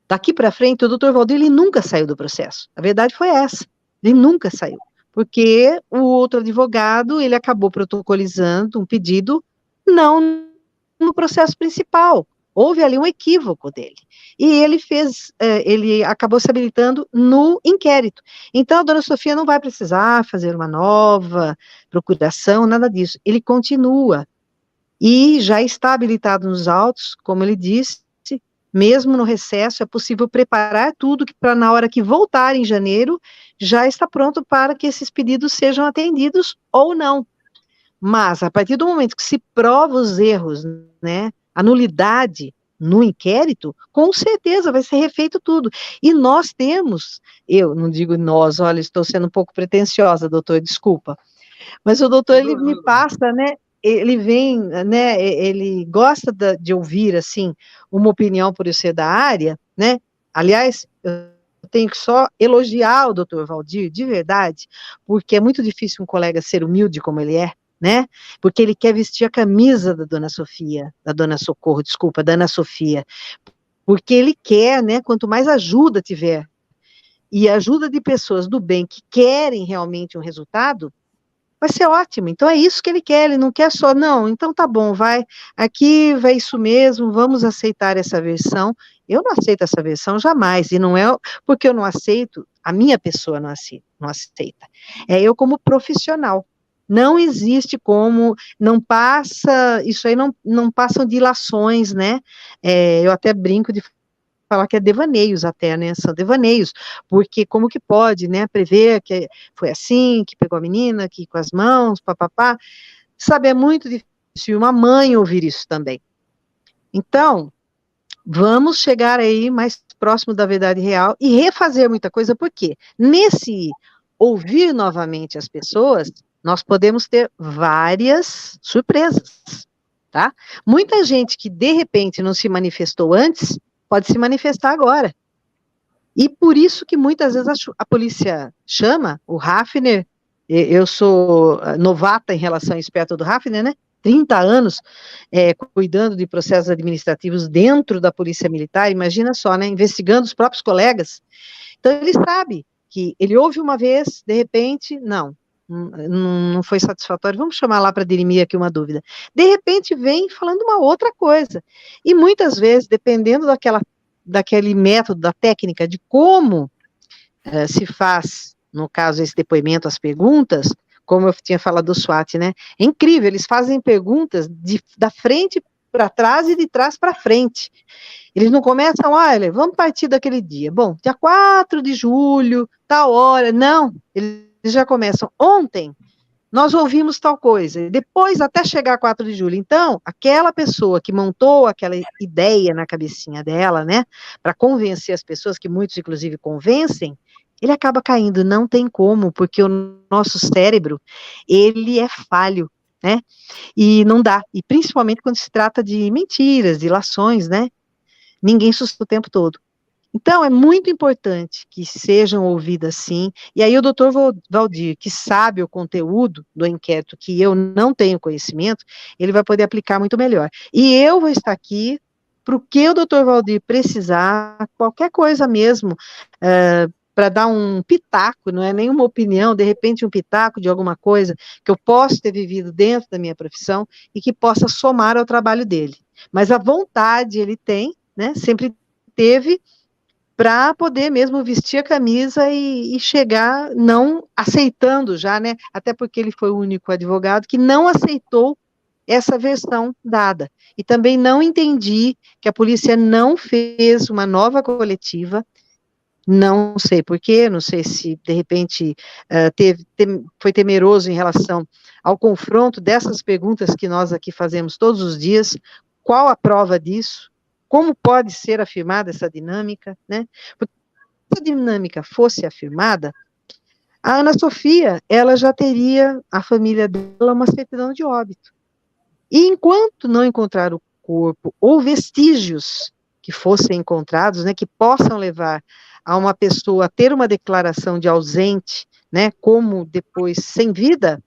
Daqui para frente, o doutor Valdir, ele nunca saiu do processo. A verdade foi essa. Ele nunca saiu. Porque o outro advogado, ele acabou protocolizando um pedido, não no processo principal. Houve ali um equívoco dele. E ele acabou se habilitando no inquérito. Então, a dona Sofia não vai precisar fazer uma nova procuração, nada disso. Ele continua. E já está habilitado nos autos, como ele disse, mesmo no recesso, é possível preparar tudo para na hora que voltar em janeiro, já está pronto para que esses pedidos sejam atendidos ou não. Mas, a partir do momento que se prova os erros, né, a nulidade no inquérito, com certeza vai ser refeito tudo. E nós temos, eu não digo nós, olha, estou sendo um pouco pretensiosa, doutor, desculpa, mas o doutor, ele me passa, né, ele vem, né, ele gosta de ouvir, assim, uma opinião por eu ser da área, né, aliás, eu tenho que só elogiar o doutor Valdir, de verdade, porque é muito difícil um colega ser humilde como ele é, né, porque ele quer vestir a camisa da dona Sofia, da dona Socorro, desculpa, da Ana Sofia, porque ele quer, né, quanto mais ajuda tiver, e ajuda de pessoas do bem que querem realmente um resultado, vai ser ótimo. Então é isso que ele quer, ele não quer só, não, então tá bom, aqui vai isso mesmo, vamos aceitar essa versão. Eu não aceito essa versão jamais, e não é porque eu não aceito, a minha pessoa não aceita. É eu como profissional. Não existe como, não passa, isso aí não passam dilações, né? Eu até brinco de falar que é devaneios até, né, são devaneios, porque como que pode, né, prever que foi assim, que pegou a menina, que com as mãos, papapá, Sabe, é muito difícil uma mãe ouvir isso também. Então, vamos chegar aí mais próximo da verdade real e refazer muita coisa, porque nesse ouvir novamente as pessoas, nós podemos ter várias surpresas, tá? Muita gente que de repente não se manifestou antes, pode se manifestar agora. E por isso que muitas vezes a polícia chama o Hafner. Eu sou novata em relação ao esperto do Hafner, né? 30 anos cuidando de processos administrativos dentro da Polícia Militar, imagina só, né? Investigando os próprios colegas. Então ele sabe que ele ouve uma vez, de repente, não foi satisfatório, vamos chamar lá para dirimir aqui uma dúvida. De repente vem falando uma outra coisa. E muitas vezes, dependendo daquele método, da técnica, de como se faz, no caso, esse depoimento, as perguntas, como eu tinha falado do SWAT, né? É incrível, eles fazem perguntas da frente para trás e de trás para frente. Eles não começam, olha, vamos partir daquele dia. Bom, dia 4 de julho, tal hora. Não, eles já começam. Ontem, nós ouvimos tal coisa. E depois, até chegar 4 de julho. Então, aquela pessoa que montou aquela ideia na cabecinha dela, né, para convencer as pessoas, que muitos, inclusive, convencem, ele acaba caindo, não tem como, porque o nosso cérebro, ele é falho, né, e não dá, e principalmente quando se trata de mentiras, de ilações, né, ninguém sustenta o tempo todo. Então, é muito importante que sejam ouvidas sim, e aí o doutor Valdir, que sabe o conteúdo do inquérito, que eu não tenho conhecimento, ele vai poder aplicar muito melhor. E eu vou estar aqui para o que o doutor Valdir precisar, qualquer coisa mesmo, para dar um pitaco, não é nenhuma opinião, de repente um pitaco de alguma coisa que eu posso ter vivido dentro da minha profissão e que possa somar ao trabalho dele. Mas a vontade ele tem, né, sempre teve, para poder mesmo vestir a camisa e chegar, não aceitando já, né, até porque ele foi o único advogado que não aceitou essa versão dada. E também não entendi que a polícia não fez uma nova coletiva. Não sei porquê, não sei se, de repente, foi temeroso em relação ao confronto dessas perguntas que nós aqui fazemos todos os dias. Qual a prova disso? Como pode ser afirmada essa dinâmica, né? Porque se a dinâmica fosse afirmada, a Ana Sofia, ela já teria, a família dela, uma certidão de óbito. E enquanto não encontrar o corpo ou vestígios que fossem encontrados, né, que possam levar a uma pessoa a ter uma declaração de ausente, né, como depois sem vida,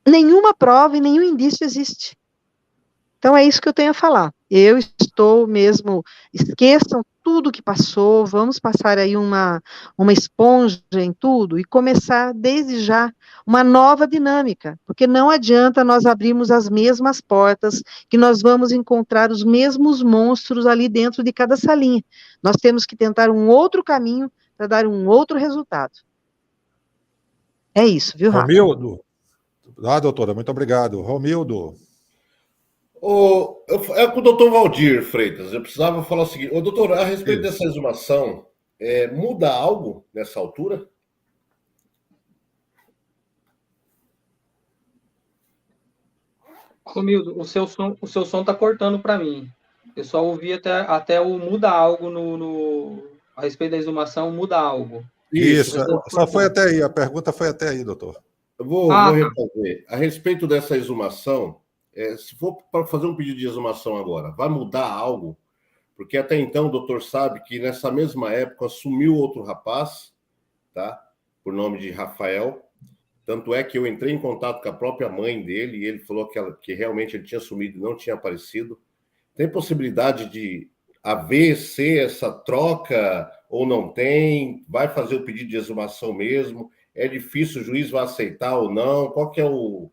nenhuma prova e nenhum indício existe. Então é isso que eu tenho a falar. Eu estou mesmo, esqueçam tudo que passou, vamos passar aí uma esponja em tudo e começar desde já uma nova dinâmica, porque não adianta nós abrirmos as mesmas portas, que nós vamos encontrar os mesmos monstros ali dentro de cada salinha. Nós temos que tentar um outro caminho para dar um outro resultado. É isso, viu, Rafa? Romildo. Doutora, muito obrigado. Romildo. É com o doutor Valdir Freitas. Eu precisava falar o seguinte. Doutor, a respeito dessa exumação, muda algo nessa altura? Romildo, o seu som está cortando para mim. Eu só ouvi até o muda algo a respeito da exumação, muda algo. Isso, só foi até aí, a pergunta foi até aí, doutor. Eu vou refazer. A respeito dessa exumação, se for para fazer um pedido de exumação agora, vai mudar algo? Porque até então o doutor sabe que nessa mesma época sumiu outro rapaz, tá? Por nome de Rafael. Tanto é que eu entrei em contato com a própria mãe dele e ele falou que realmente ele tinha sumido e não tinha aparecido. Tem possibilidade de ser essa troca ou não tem? Vai fazer o pedido de exumação mesmo? É difícil, o juiz vai aceitar ou não? Qual que é o...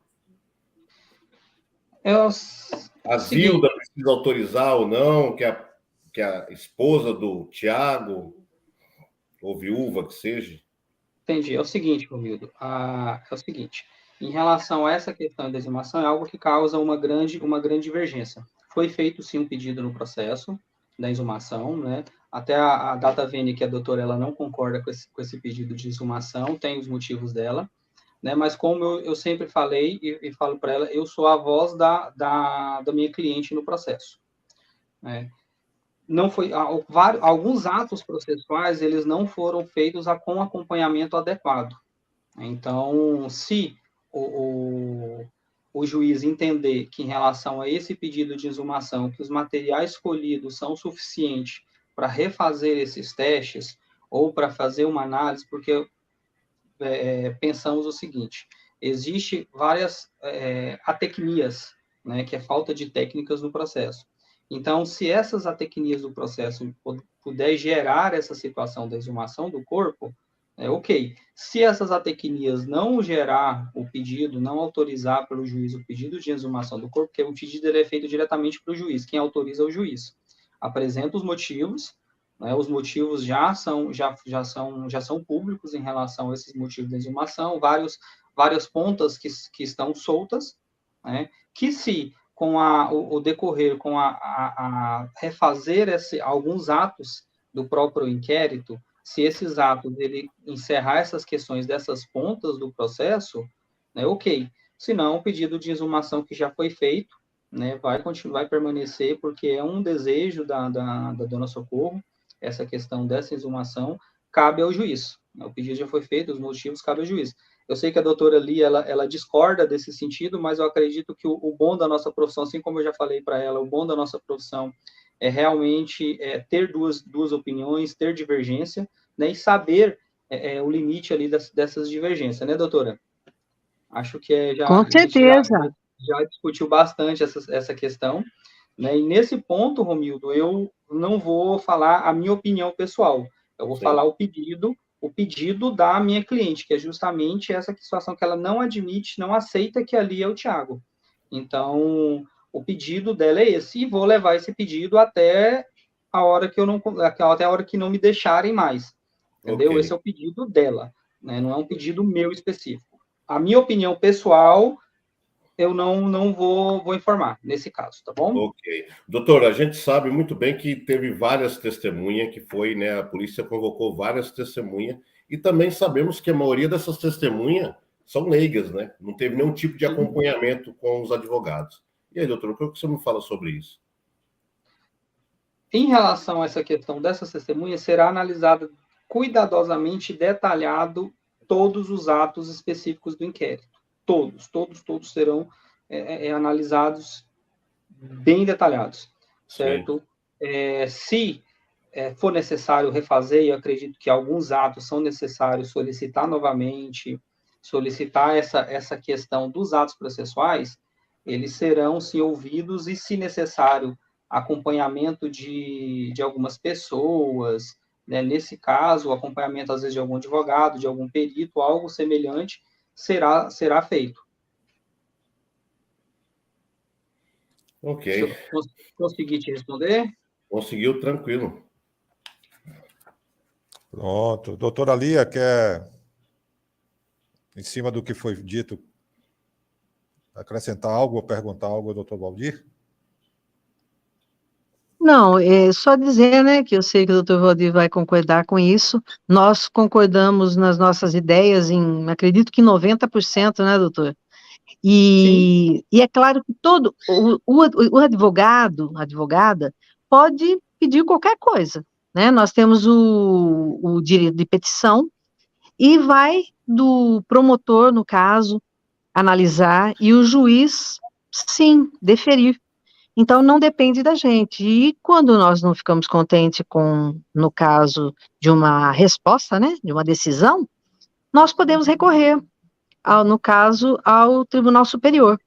A Zilda precisa autorizar ou não, que a esposa do Tiago, ou viúva que seja? Entendi. É o seguinte, Romildo, é o seguinte, em relação a essa questão da exumação, é algo que causa uma grande divergência. Foi feito, sim, um pedido no processo da exumação, né? Até a Data Vene, que é a doutora, ela não concorda com esse pedido de exumação, tem os motivos dela, né? Mas como eu sempre falei e falo para ela, eu sou a voz da minha cliente no processo, né? Não foi, alguns atos processuais, eles não foram feitos com acompanhamento adequado. Então, se o juiz entender que, em relação a esse pedido de exumação, que os materiais escolhidos são suficientes para refazer esses testes, ou para fazer uma análise, porque pensamos o seguinte, existe várias atecnias, né, que é falta de técnicas no processo. Então, se essas atecnias do processo puder gerar essa situação da exumação do corpo, ok. Se essas atecnias não gerar o pedido, não autorizar pelo juiz o pedido de exumação do corpo, porque o pedido é feito diretamente para o juiz, quem autoriza é o juiz. Apresenta os motivos, né, os motivos já são públicos em relação a esses motivos de exumação, várias pontas que estão soltas, né, que se com o decorrer, com a refazer alguns atos do próprio inquérito, se esses atos ele encerrar essas questões dessas pontas do processo, né, ok. Se não, o pedido de exumação que já foi feito, né, vai permanecer, porque é um desejo da dona Socorro, essa questão dessa exumação, cabe ao juiz. O pedido já foi feito, os motivos cabem ao juiz. Eu sei que a doutora Lia, ela discorda desse sentido, mas eu acredito que o bom da nossa profissão, assim como eu já falei para ela, o bom da nossa profissão é realmente ter duas opiniões, ter divergência, né, e saber o limite ali dessas divergências, né, doutora? Acho que Com certeza. já discutiu bastante essa questão, né, e nesse ponto, Romildo, eu não vou falar a minha opinião pessoal, eu vou falar o pedido da minha cliente, que é justamente essa situação que ela não admite, não aceita que ali é o Thiago. Então, o pedido dela é esse, e vou levar esse pedido até a hora que não me deixarem mais. Entendeu? Okay. Esse é o pedido dela, né? Não é um pedido meu específico. A minha opinião pessoal, eu não vou informar nesse caso, tá bom? Ok. Doutor, a gente sabe muito bem que teve várias testemunhas, que foi, né, a polícia convocou várias testemunhas, e também sabemos que a maioria dessas testemunhas são leigas, né? Não teve nenhum tipo de acompanhamento com os advogados. E aí, doutor, o que você me fala sobre isso? Em relação a essa questão dessas testemunhas, será analisada cuidadosamente detalhado todos os atos específicos do inquérito. Todos serão analisados bem detalhados, certo? Se for necessário refazer, e eu acredito que alguns atos são necessários solicitar novamente, solicitar essa questão dos atos processuais, eles serão, sim, ouvidos e, se necessário, acompanhamento de algumas pessoas, né? Nesse caso, o acompanhamento, às vezes, de algum advogado, de algum perito, algo semelhante, será feito. Ok. Consegui te responder? Conseguiu, tranquilo. Pronto. Doutora Lia, quer, em cima do que foi dito, acrescentar algo ou perguntar algo ao doutor Valdir? Não, é só dizer, né, que eu sei que o doutor Valdir vai concordar com isso. Nós concordamos nas nossas ideias em, acredito que 90%, né, doutor? E é claro que todo o advogado, advogada, pode pedir qualquer coisa, né? Nós temos o direito de petição e vai do promotor, no caso, analisar, e o juiz, sim, deferir. Então, não depende da gente. E quando nós não ficamos contentes com, no caso de uma resposta, né, de uma decisão, nós podemos recorrer, no caso, ao Tribunal Superior.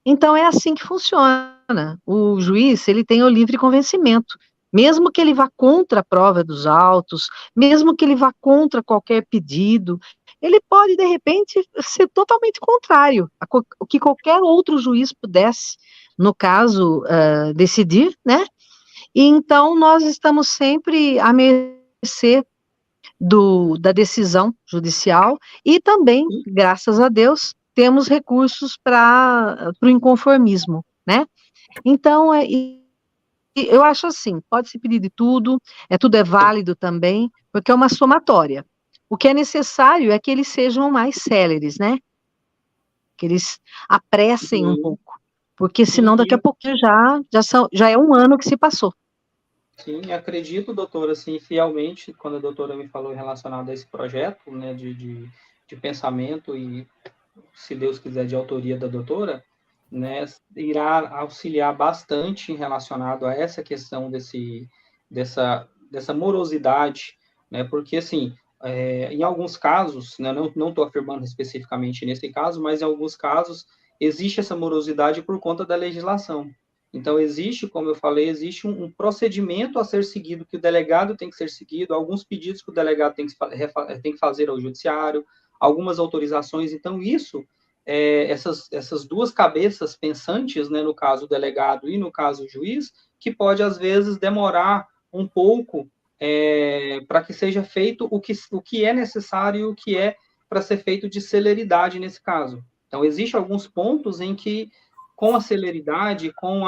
Então, é assim que funciona. O juiz, ele tem o livre convencimento. Mesmo que ele vá contra a prova dos autos, mesmo que ele vá contra qualquer pedido, ele pode, de repente, ser totalmente contrário ao que qualquer outro juiz pudesse, no caso, decidir, né? E então, nós estamos sempre à mercê da decisão judicial e também, graças a Deus, temos recursos para o inconformismo, né? Então, eu acho assim, pode se pedir de tudo é válido também, porque é uma somatória. O que é necessário é que eles sejam mais céleres, né? Que eles apressem um pouco, porque senão daqui a pouquinho já é um ano que se passou. Sim, acredito, doutora, assim, fielmente, quando a doutora me falou relacionado a esse projeto, né, de pensamento e, se Deus quiser, de autoria da doutora, né, irá auxiliar bastante relacionado a essa questão dessa morosidade, né, porque, assim, em alguns casos, né, não estou afirmando especificamente nesse caso, mas em alguns casos existe essa morosidade por conta da legislação. Então, existe, como eu falei, existe um procedimento a ser seguido, que o delegado tem que ser seguido, alguns pedidos que o delegado tem que fazer ao judiciário, algumas autorizações. Então, isso, essas duas cabeças pensantes, né, no caso o delegado e no caso o juiz, que pode, às vezes, demorar um pouco para que seja feito o que é necessário e o que é para ser feito de celeridade nesse caso. Então, existem alguns pontos em que, com a celeridade, com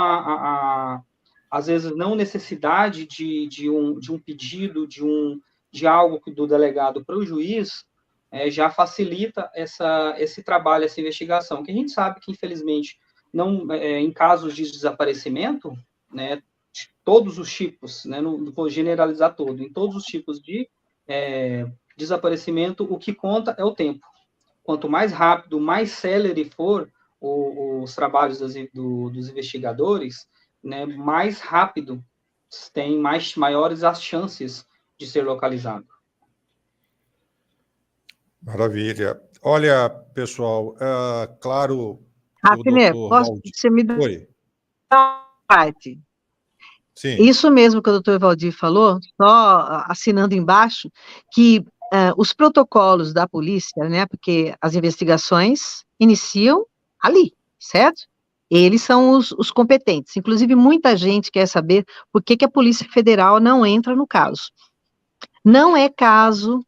às vezes, não necessidade de um pedido, de algo do delegado para o juiz, já facilita esse trabalho, essa investigação, que a gente sabe que, infelizmente, não, em casos de desaparecimento, né, todos os tipos, né, não vou generalizar todo, em todos os tipos de desaparecimento, o que conta é o tempo. Quanto mais rápido, mais célere for os trabalhos dos investigadores, né, mais rápido tem maiores as chances de ser localizado. Maravilha. Olha, pessoal, claro, Hafner, você me dá uma parte? Sim. Isso mesmo que o doutor Valdir falou, só assinando embaixo, que os protocolos da polícia, né, porque as investigações iniciam ali, certo? Eles são os competentes. Inclusive, muita gente quer saber por que a Polícia Federal não entra no caso. Não é caso,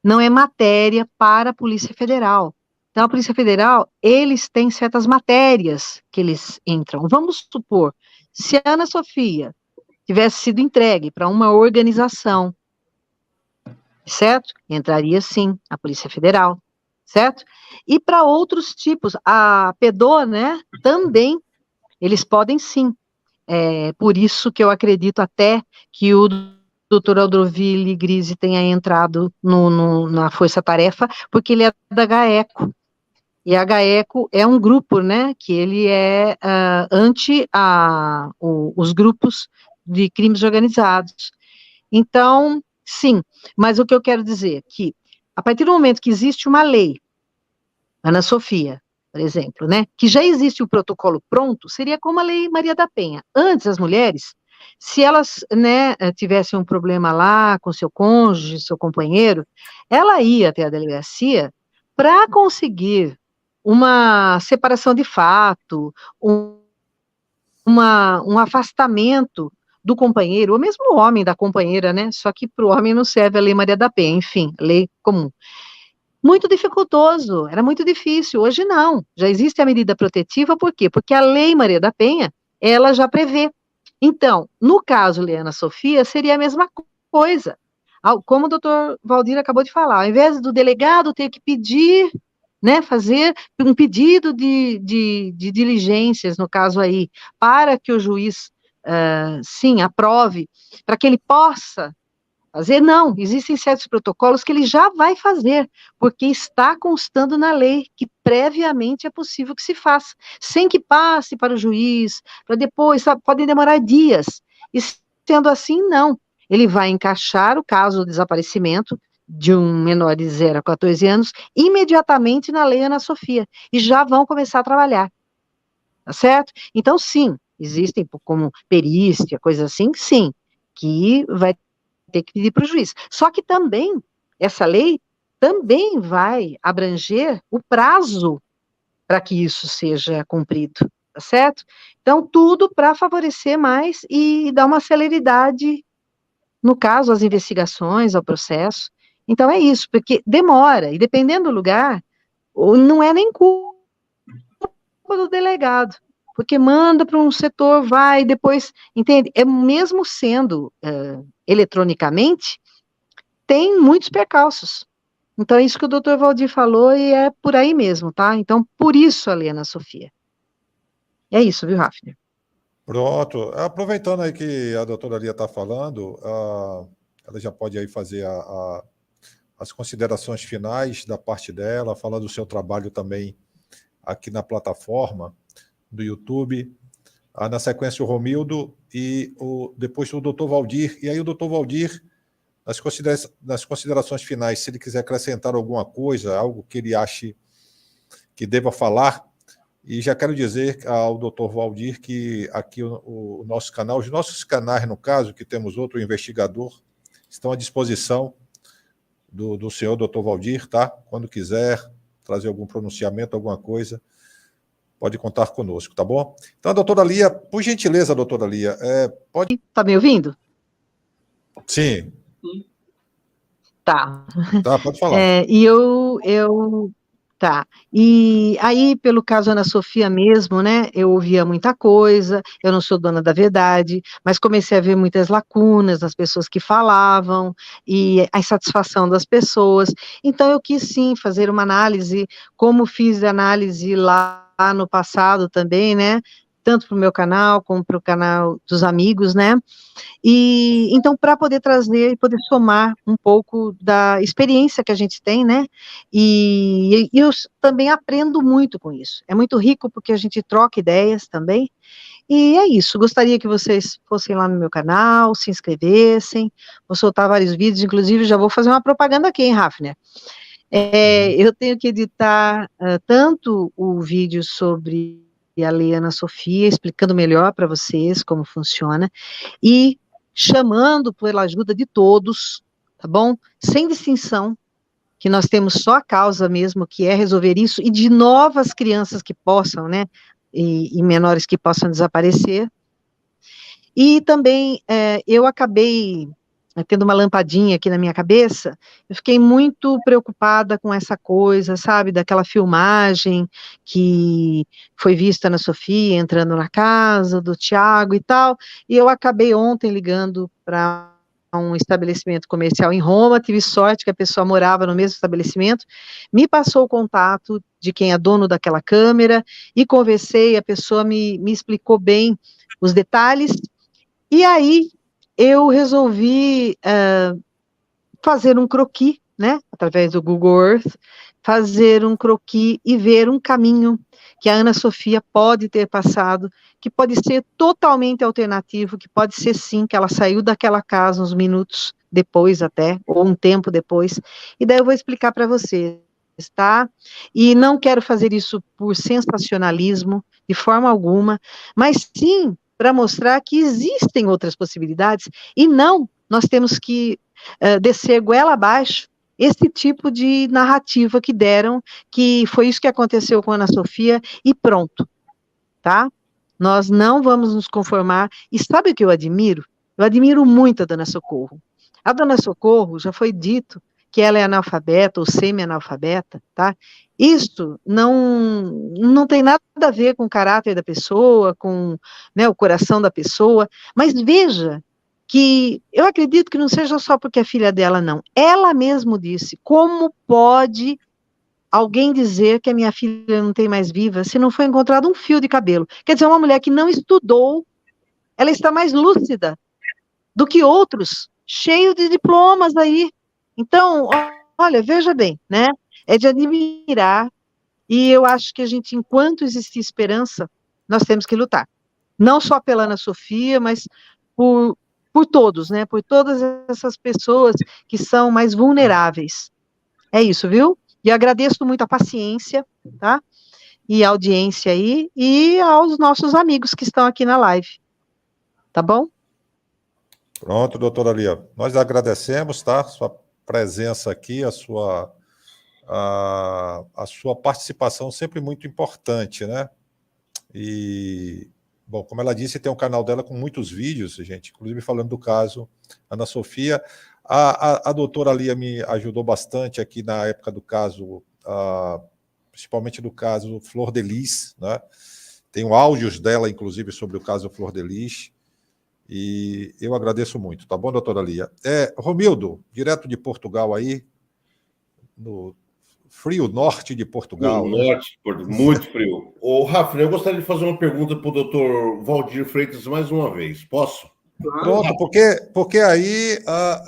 não é matéria para a Polícia Federal. Então, a Polícia Federal, eles têm certas matérias que eles entram. Vamos supor, se a Ana Sofia tivesse sido entregue para uma organização, certo? Entraria, sim, a Polícia Federal, certo? E para outros tipos, a PEDO, né, também, eles podem, sim. Por isso que eu acredito até que o doutor Aldroville Grise tenha entrado na Força Tarefa, porque ele é da GAECO. E a GAECO é um grupo, né, que ele é anti os grupos de crimes organizados. Então, sim, mas o que eu quero dizer é que, a partir do momento que existe uma lei, Ana Sofia, por exemplo, né, que já existe o protocolo pronto, seria como a Lei Maria da Penha. Antes, as mulheres, se elas, né, tivessem um problema lá com seu cônjuge, seu companheiro, ela ia até a delegacia para conseguir uma separação de fato, um afastamento do companheiro, ou mesmo o homem da companheira, né? Só que para o homem não serve a Lei Maria da Penha, enfim, lei comum. Muito dificultoso, era muito difícil. Hoje não, já existe a medida protetiva, por quê? Porque a Lei Maria da Penha, ela já prevê. Então, no caso Leana Sofia, seria a mesma coisa. Como o doutor Valdir acabou de falar, ao invés do delegado ter que pedir, né, fazer um pedido de diligências, no caso aí, para que o juiz, sim, aprove, para que ele possa fazer, não, existem certos protocolos que ele já vai fazer, porque está constando na lei que previamente é possível que se faça, sem que passe para o juiz, para depois, sabe, podem demorar dias, e sendo assim, não, ele vai encaixar o caso do desaparecimento de um menor de 0 a 14 anos, imediatamente na Lei Ana Sofia, e já vão começar a trabalhar, tá certo? Então, sim, existem como perícia, coisa assim, sim, que vai ter que pedir para o juiz. Só que também, essa lei também vai abranger o prazo para que isso seja cumprido, tá certo? Então, tudo para favorecer mais e dar uma celeridade, no caso, às investigações, ao processo. Então, é isso, porque demora, e dependendo do lugar, não é nem culpa do delegado, porque manda para um setor, vai, depois, entende? Mesmo sendo eletronicamente, tem muitos percalços. Então, é isso que o doutor Valdir falou e é por aí mesmo, tá? Então, por isso a lei Ana Sofia. É isso, viu, Hafner? Pronto. Aproveitando aí que a doutora Lia está falando, ela já pode aí fazer as considerações finais da parte dela, falar do seu trabalho também aqui na plataforma do YouTube. Na sequência, o Romildo e depois o doutor Valdir. E aí o doutor Valdir, nas considerações finais, se ele quiser acrescentar alguma coisa, algo que ele ache que deva falar. E já quero dizer ao doutor Valdir que aqui o nosso canal, os nossos canais, no caso, que temos outro investigador, estão à disposição do senhor doutor Valdir, tá? Quando quiser trazer algum pronunciamento, alguma coisa, pode contar conosco, tá bom? Então, doutora Lia, por gentileza, doutora Lia, pode... Tá me ouvindo? Sim. Tá. Tá, pode falar. Tá. E aí, pelo caso Ana Sofia mesmo, né, eu ouvia muita coisa, eu não sou dona da verdade, mas comecei a ver muitas lacunas nas pessoas que falavam, e a insatisfação das pessoas. Então, eu quis, sim, fazer uma análise, como fiz análise lá no passado também, né, tanto para o meu canal, como para o canal dos amigos, né, e então, para poder trazer e poder somar um pouco da experiência que a gente tem, né? E eu também aprendo muito com isso. É muito rico porque a gente troca ideias também. E é isso. Gostaria que vocês fossem lá no meu canal, se inscrevessem. Vou soltar vários vídeos, inclusive já vou fazer uma propaganda aqui, hein, Hafner? Eu tenho que editar tanto o vídeo sobre a Lei Ana Sofia, explicando melhor para vocês como funciona, e chamando pela ajuda de todos, tá bom? Sem distinção, que nós temos só a causa mesmo, que é resolver isso, e de novas crianças que possam, né, e menores que possam desaparecer. E também eu acabei tendo uma lampadinha aqui na minha cabeça, eu fiquei muito preocupada com essa coisa, sabe, daquela filmagem que foi vista na Sofia, entrando na casa do Tiago e tal, e eu acabei ontem ligando para um estabelecimento comercial em Roma, tive sorte que a pessoa morava no mesmo estabelecimento, me passou o contato de quem é dono daquela câmera, e conversei, a pessoa me explicou bem os detalhes, e aí eu resolvi fazer um croquis, né, através do Google Earth, fazer um croquis e ver um caminho que a Ana Sofia pode ter passado, que pode ser totalmente alternativo, que pode ser sim, que ela saiu daquela casa uns minutos depois até, ou um tempo depois, e daí eu vou explicar para vocês, tá? E não quero fazer isso por sensacionalismo, de forma alguma, mas sim para mostrar que existem outras possibilidades, e não, nós temos que descer goela abaixo esse tipo de narrativa que deram, que foi isso que aconteceu com a Ana Sofia, e pronto, tá? Nós não vamos nos conformar, e sabe o que eu admiro? Eu admiro muito a Dona Socorro. A Dona Socorro, já foi dito que ela é analfabeta ou semi-analfabeta, tá? Isso não tem nada a ver com o caráter da pessoa, com, né, o coração da pessoa, mas veja que eu acredito que não seja só porque é filha dela, não. Ela mesmo disse, como pode alguém dizer que a minha filha não tem mais viva se não foi encontrado um fio de cabelo? Quer dizer, uma mulher que não estudou, ela está mais lúcida do que outros, cheio de diplomas aí. Então, olha, veja bem, né? É de admirar, e eu acho que a gente, enquanto existir esperança, nós temos que lutar. Não só pela Ana Sofia, mas por todos, né? Por todas essas pessoas que são mais vulneráveis. É isso, viu? E agradeço muito a paciência, tá? E a audiência aí, e aos nossos amigos que estão aqui na live. Tá bom? Pronto, doutora Lia. Nós agradecemos, tá? Sua presença aqui, a sua participação sempre muito importante, né? E, bom, como ela disse, tem um canal dela com muitos vídeos, gente, inclusive falando do caso Ana Sofia. A doutora Lia me ajudou bastante aqui na época do caso, principalmente do caso Flor de Lis, né? Tenho áudios dela, inclusive, sobre o caso Flor de Lis, e eu agradeço muito, tá bom, doutora Lia? Romildo, direto de Portugal aí, no frio norte de Portugal. No norte, muito frio. Ô, Rafa, eu gostaria de fazer uma pergunta para o doutor Valdir Freitas mais uma vez. Posso? Pronto, porque aí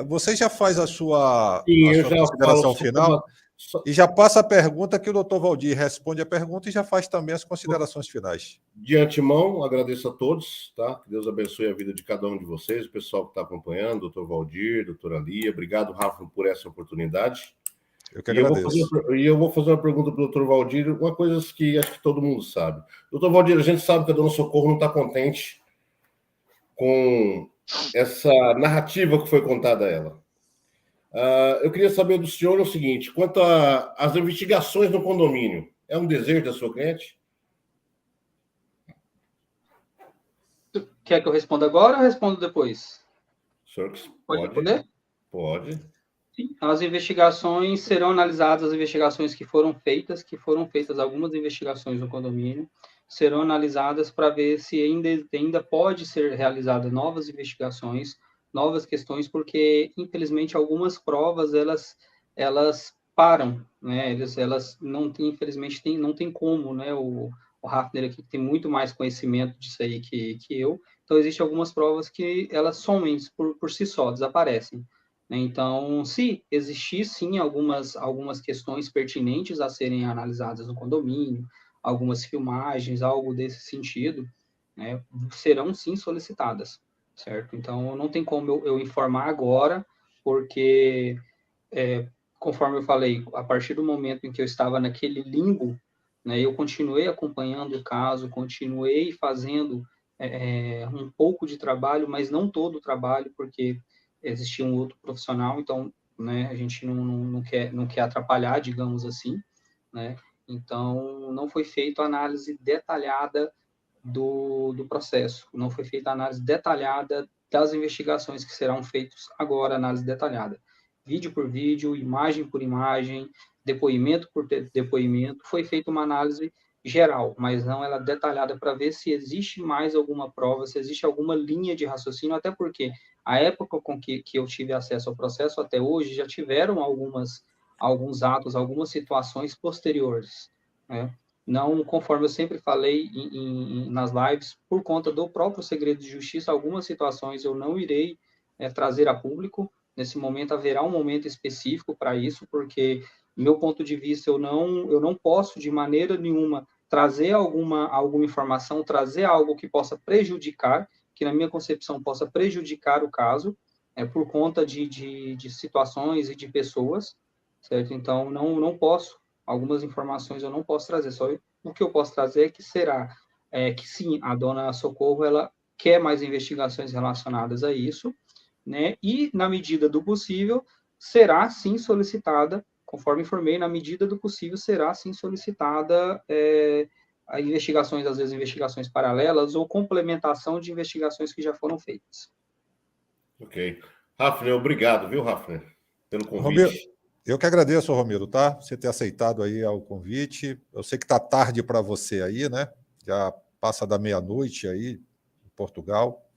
você já faz a sua consideração final e já passa a pergunta que o doutor Valdir responde a pergunta e já faz também as considerações finais. De antemão, agradeço a todos, tá? Que Deus abençoe a vida de cada um de vocês, o pessoal que está acompanhando, doutor Valdir, doutora Lia. Obrigado, Rafa, por essa oportunidade. Eu que agradeço. E eu vou fazer uma pergunta para o doutor Valdir, uma coisa que acho que todo mundo sabe. Doutor Valdir, a gente sabe que a dona Socorro não está contente com essa narrativa que foi contada a ela. Eu queria saber do senhor o seguinte, quanto às investigações no condomínio, é um desejo da sua cliente? Quer que eu responda agora ou respondo depois? O senhor Pode responder? Pode. Sim. As investigações serão analisadas, as investigações que foram feitas algumas investigações no condomínio, serão analisadas para ver se ainda pode ser realizada novas investigações, novas questões, porque, infelizmente, algumas provas, elas param, né? Elas não tem, infelizmente, não tem como, né? O Hafner aqui tem muito mais conhecimento disso aí que eu, então, existem algumas provas que elas somem por si só, desaparecem. Então, se existir, sim, algumas questões pertinentes a serem analisadas no condomínio, algumas filmagens, algo desse sentido, né, serão, sim, solicitadas, certo? Então, não tem como eu informar agora, porque, conforme eu falei, a partir do momento em que eu estava naquele limbo, né, eu continuei acompanhando o caso, continuei fazendo um pouco de trabalho, mas não todo o trabalho, porque existia um outro profissional, então, né, a gente não quer atrapalhar, digamos assim, né? Então, não foi feita a análise detalhada do processo, não foi feita a análise detalhada das investigações que serão feitas agora, análise detalhada. Vídeo por vídeo, imagem por imagem, depoimento por depoimento, foi feita uma análise geral, mas não ela detalhada para ver se existe mais alguma prova, se existe alguma linha de raciocínio, até porque a época com que eu tive acesso ao processo até hoje já tiveram alguns atos, algumas situações posteriores, né? Não, conforme eu sempre falei nas lives, por conta do próprio segredo de justiça, algumas situações eu não irei trazer a público. Nesse momento haverá um momento específico para isso, porque, do meu ponto de vista, eu não posso de maneira nenhuma trazer alguma informação, trazer algo que possa prejudicar, que na minha concepção possa prejudicar o caso, por conta de situações e de pessoas, certo? Então, não posso, algumas informações eu não posso trazer, só o que eu posso trazer é que será, que sim, a dona Socorro, ela quer mais investigações relacionadas a isso, né? E, na medida do possível, será, sim, solicitada, conforme informei, na medida do possível, será, sim, solicitada a investigações, às vezes, investigações paralelas ou complementação de investigações que já foram feitas. Ok. Hafner, obrigado, viu, Hafner, pelo convite. Eu que agradeço, Romero, tá? Você ter aceitado aí o convite. Eu sei que está tarde para você aí, né? Já passa da meia-noite aí em Portugal.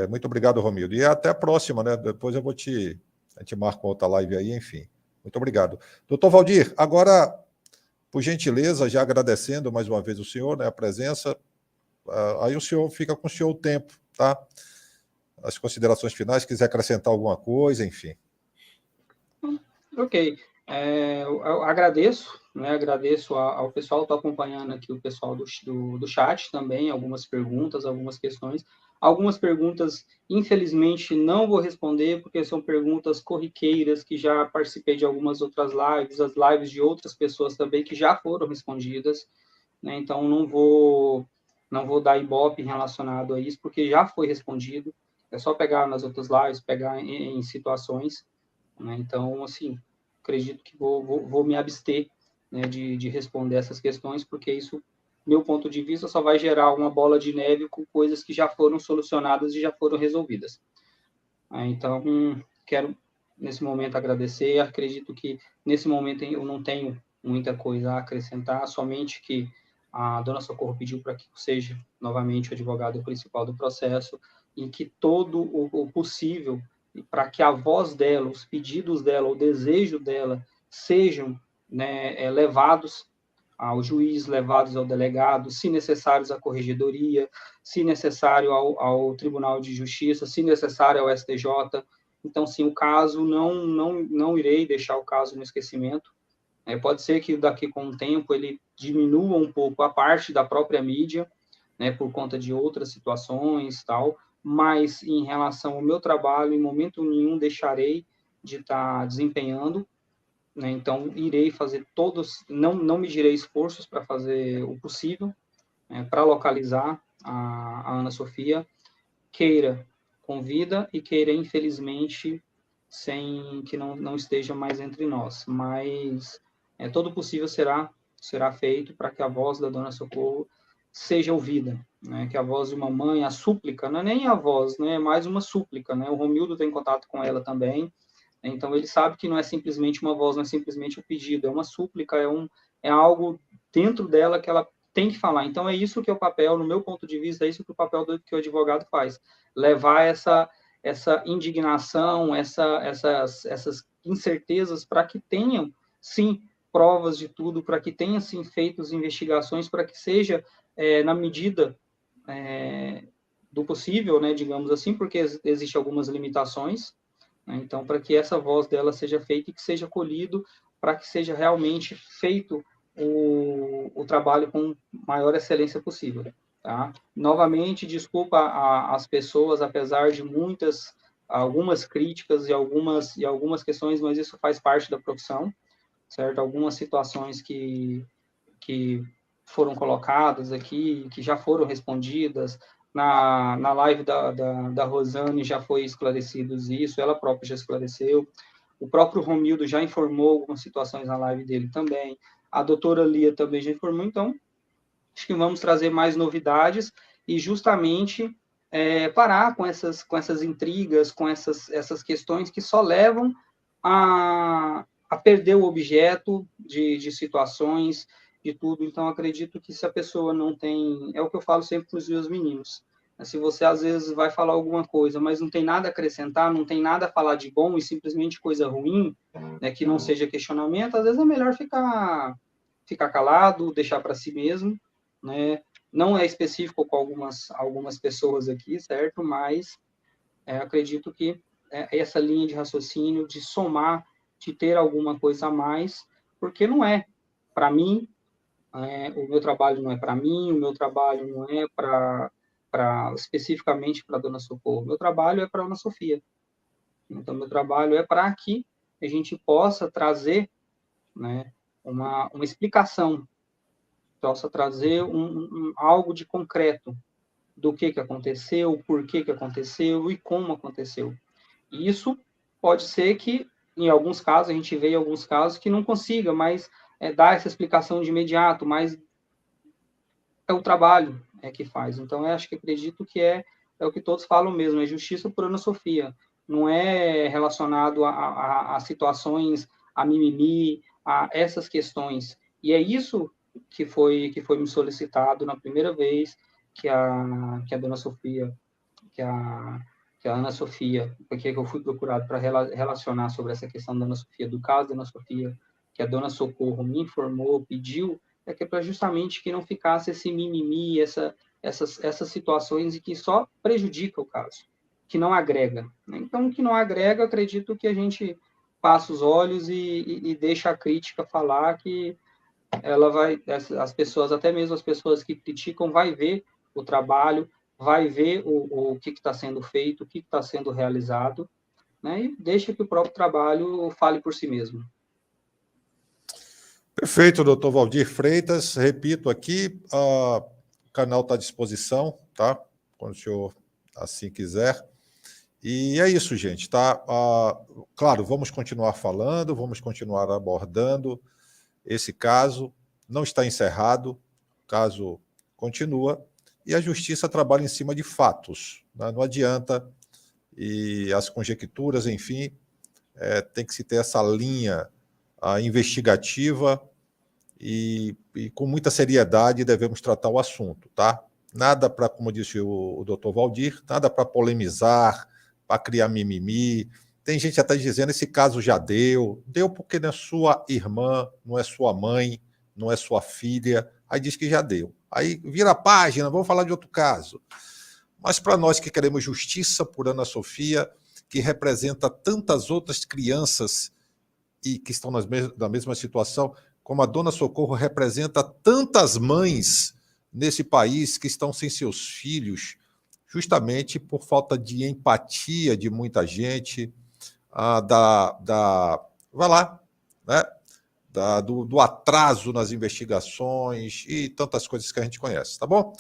Muito obrigado, Romero. E até a próxima, né? Depois a gente marca outra live aí, enfim. Muito obrigado. Doutor Valdir, agora, por gentileza, já agradecendo mais uma vez o senhor, né, a presença, aí o senhor fica com o senhor o tempo, tá? As considerações finais, quiser acrescentar alguma coisa, enfim. Ok. Eu agradeço, né? Agradeço ao pessoal, estou acompanhando aqui o pessoal do chat também, algumas perguntas, algumas questões. Algumas perguntas, infelizmente, não vou responder, porque são perguntas corriqueiras, que já participei de algumas outras lives, as lives de outras pessoas também, que já foram respondidas, né? Então, não vou dar ibope relacionado a isso, porque já foi respondido. É só pegar nas outras lives, pegar em situações, né? Então, assim, acredito que vou me abster, né, de responder essas questões, porque isso, meu ponto de vista, só vai gerar uma bola de neve com coisas que já foram solucionadas e já foram resolvidas. Então, quero, nesse momento, agradecer. Acredito que, nesse momento, eu não tenho muita coisa a acrescentar, somente que a dona Socorro pediu para que eu seja, novamente, o advogado principal do processo, e que todo o possível para que a voz dela, os pedidos dela, o desejo dela sejam, né, levados ao juiz, levados ao delegado, se necessários à corregedoria, se necessário ao Tribunal de Justiça, se necessário ao STJ. Então, sim, o caso, não irei deixar o caso no esquecimento. Pode ser que daqui com o tempo ele diminua um pouco a parte da própria mídia, né, por conta de outras situações, tal, mas em relação ao meu trabalho, em momento nenhum deixarei de estar desempenhando, né, então irei fazer todos, não medirei esforços para fazer o possível, para localizar a Ana Sofia, queira com vida e queira, infelizmente, sem que não esteja mais entre nós, mas todo possível será feito para que a voz da Dona Socorro seja ouvida, né? Que a voz de uma mãe, a súplica, não é nem a voz, né? É mais uma súplica, né? O Romildo tem contato com ela também, então ele sabe que não é simplesmente uma voz, não é simplesmente um pedido, é uma súplica, é algo dentro dela que ela tem que falar. Então é isso que é o papel, no meu ponto de vista, é isso que o papel que o advogado faz, levar essa indignação, essas incertezas para que tenham, sim, provas de tudo, para que tenha, sim, feitos investigações, para que seja, na medida do possível, né, digamos assim, porque existem algumas limitações, né, então, para que essa voz dela seja feita e que seja colhido, para que seja realmente feito o trabalho com maior excelência possível. Tá? Novamente, desculpa as pessoas, apesar de algumas críticas e algumas questões, mas isso faz parte da profissão, certo? Algumas situações que foram colocadas aqui, que já foram respondidas, na live da Rosane já foi esclarecido isso, ela própria já esclareceu, o próprio Romildo já informou algumas situações na live dele também, a doutora Lia também já informou, então, acho que vamos trazer mais novidades e justamente parar com essas intrigas, com essas questões que só levam a perder o objeto de situações, de tudo. Então, acredito que se a pessoa não tem... É o que eu falo sempre para os meus meninos. Se você, às vezes, vai falar alguma coisa, mas não tem nada a acrescentar, não tem nada a falar de bom e simplesmente coisa ruim, né, que não seja questionamento, às vezes é melhor ficar calado, deixar para si mesmo, né? Não é específico com algumas pessoas aqui, certo? Mas acredito que essa linha de raciocínio, de somar, de ter alguma coisa a mais, porque não é para mim, o meu trabalho não é para mim, o meu trabalho não é especificamente para a Dona Socorro, o meu trabalho é para a Ana Sofia. Então, meu trabalho é para que a gente possa trazer, né, uma explicação, possa trazer algo de concreto do que aconteceu, por que aconteceu e como aconteceu. E isso pode ser que, em alguns casos, a gente vê em alguns casos que não consiga mais dar essa explicação de imediato, mas é o trabalho que faz. Então, eu acho que acredito que é o que todos falam mesmo, é justiça por Ana Sofia. Não é relacionado a situações, a mimimi, a essas questões. E é isso que foi me solicitado na primeira vez que a Dona Sofia, que a Ana Sofia, porque eu fui procurado para relacionar sobre essa questão da Ana Sofia, do caso da Ana Sofia, que a Dona Socorro me informou, pediu, que é para justamente que não ficasse esse mimimi, essas situações e que só prejudica o caso, que não agrega. Então, que não agrega, acredito que a gente passa os olhos e deixa a crítica falar, que ela vai, as pessoas, até mesmo as pessoas que criticam, vai ver o trabalho, vai ver o que está sendo feito, o que está sendo realizado, né, e deixa que o próprio trabalho fale por si mesmo. Perfeito, doutor Valdir Freitas. Repito aqui, o canal está à disposição, tá? Quando o senhor assim quiser. E é isso, gente, tá? Claro, vamos continuar falando, vamos continuar abordando esse caso. Não está encerrado, o caso continua, e a justiça trabalha em cima de fatos, né? Não adianta, e as conjecturas, enfim, tem que se ter essa linha investigativa e com muita seriedade devemos tratar o assunto, tá? Nada para, como disse o doutor Valdir, nada para polemizar, para criar mimimi. Tem gente até dizendo, esse caso já deu. Deu porque não é sua irmã, não é sua mãe, não é sua filha. Aí diz que já deu. Aí vira a página, vamos falar de outro caso. Mas para nós que queremos justiça por Ana Sofia, que representa tantas outras crianças e que estão na mesma situação, como a Dona Socorro representa tantas mães nesse país que estão sem seus filhos, justamente por falta de empatia de muita gente, vai lá, né? Do atraso nas investigações e tantas coisas que a gente conhece, tá bom?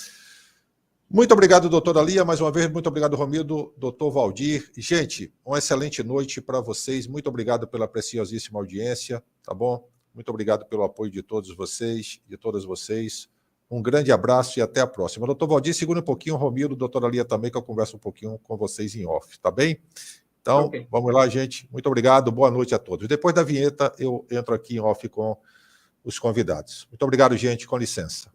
Muito obrigado, doutora Lia, mais uma vez, muito obrigado, Romildo, doutor Valdir. Gente, uma excelente noite para vocês, muito obrigado pela preciosíssima audiência, tá bom? Muito obrigado pelo apoio de todos vocês, de todas vocês. Um grande abraço e até a próxima. Doutor Valdir, segura um pouquinho, Romildo, doutora Lia também, que eu converso um pouquinho com vocês em off, tá bem? Então, okay. Vamos lá, gente. Muito obrigado, boa noite a todos. Depois da vinheta, eu entro aqui em off com os convidados. Muito obrigado, gente, com licença.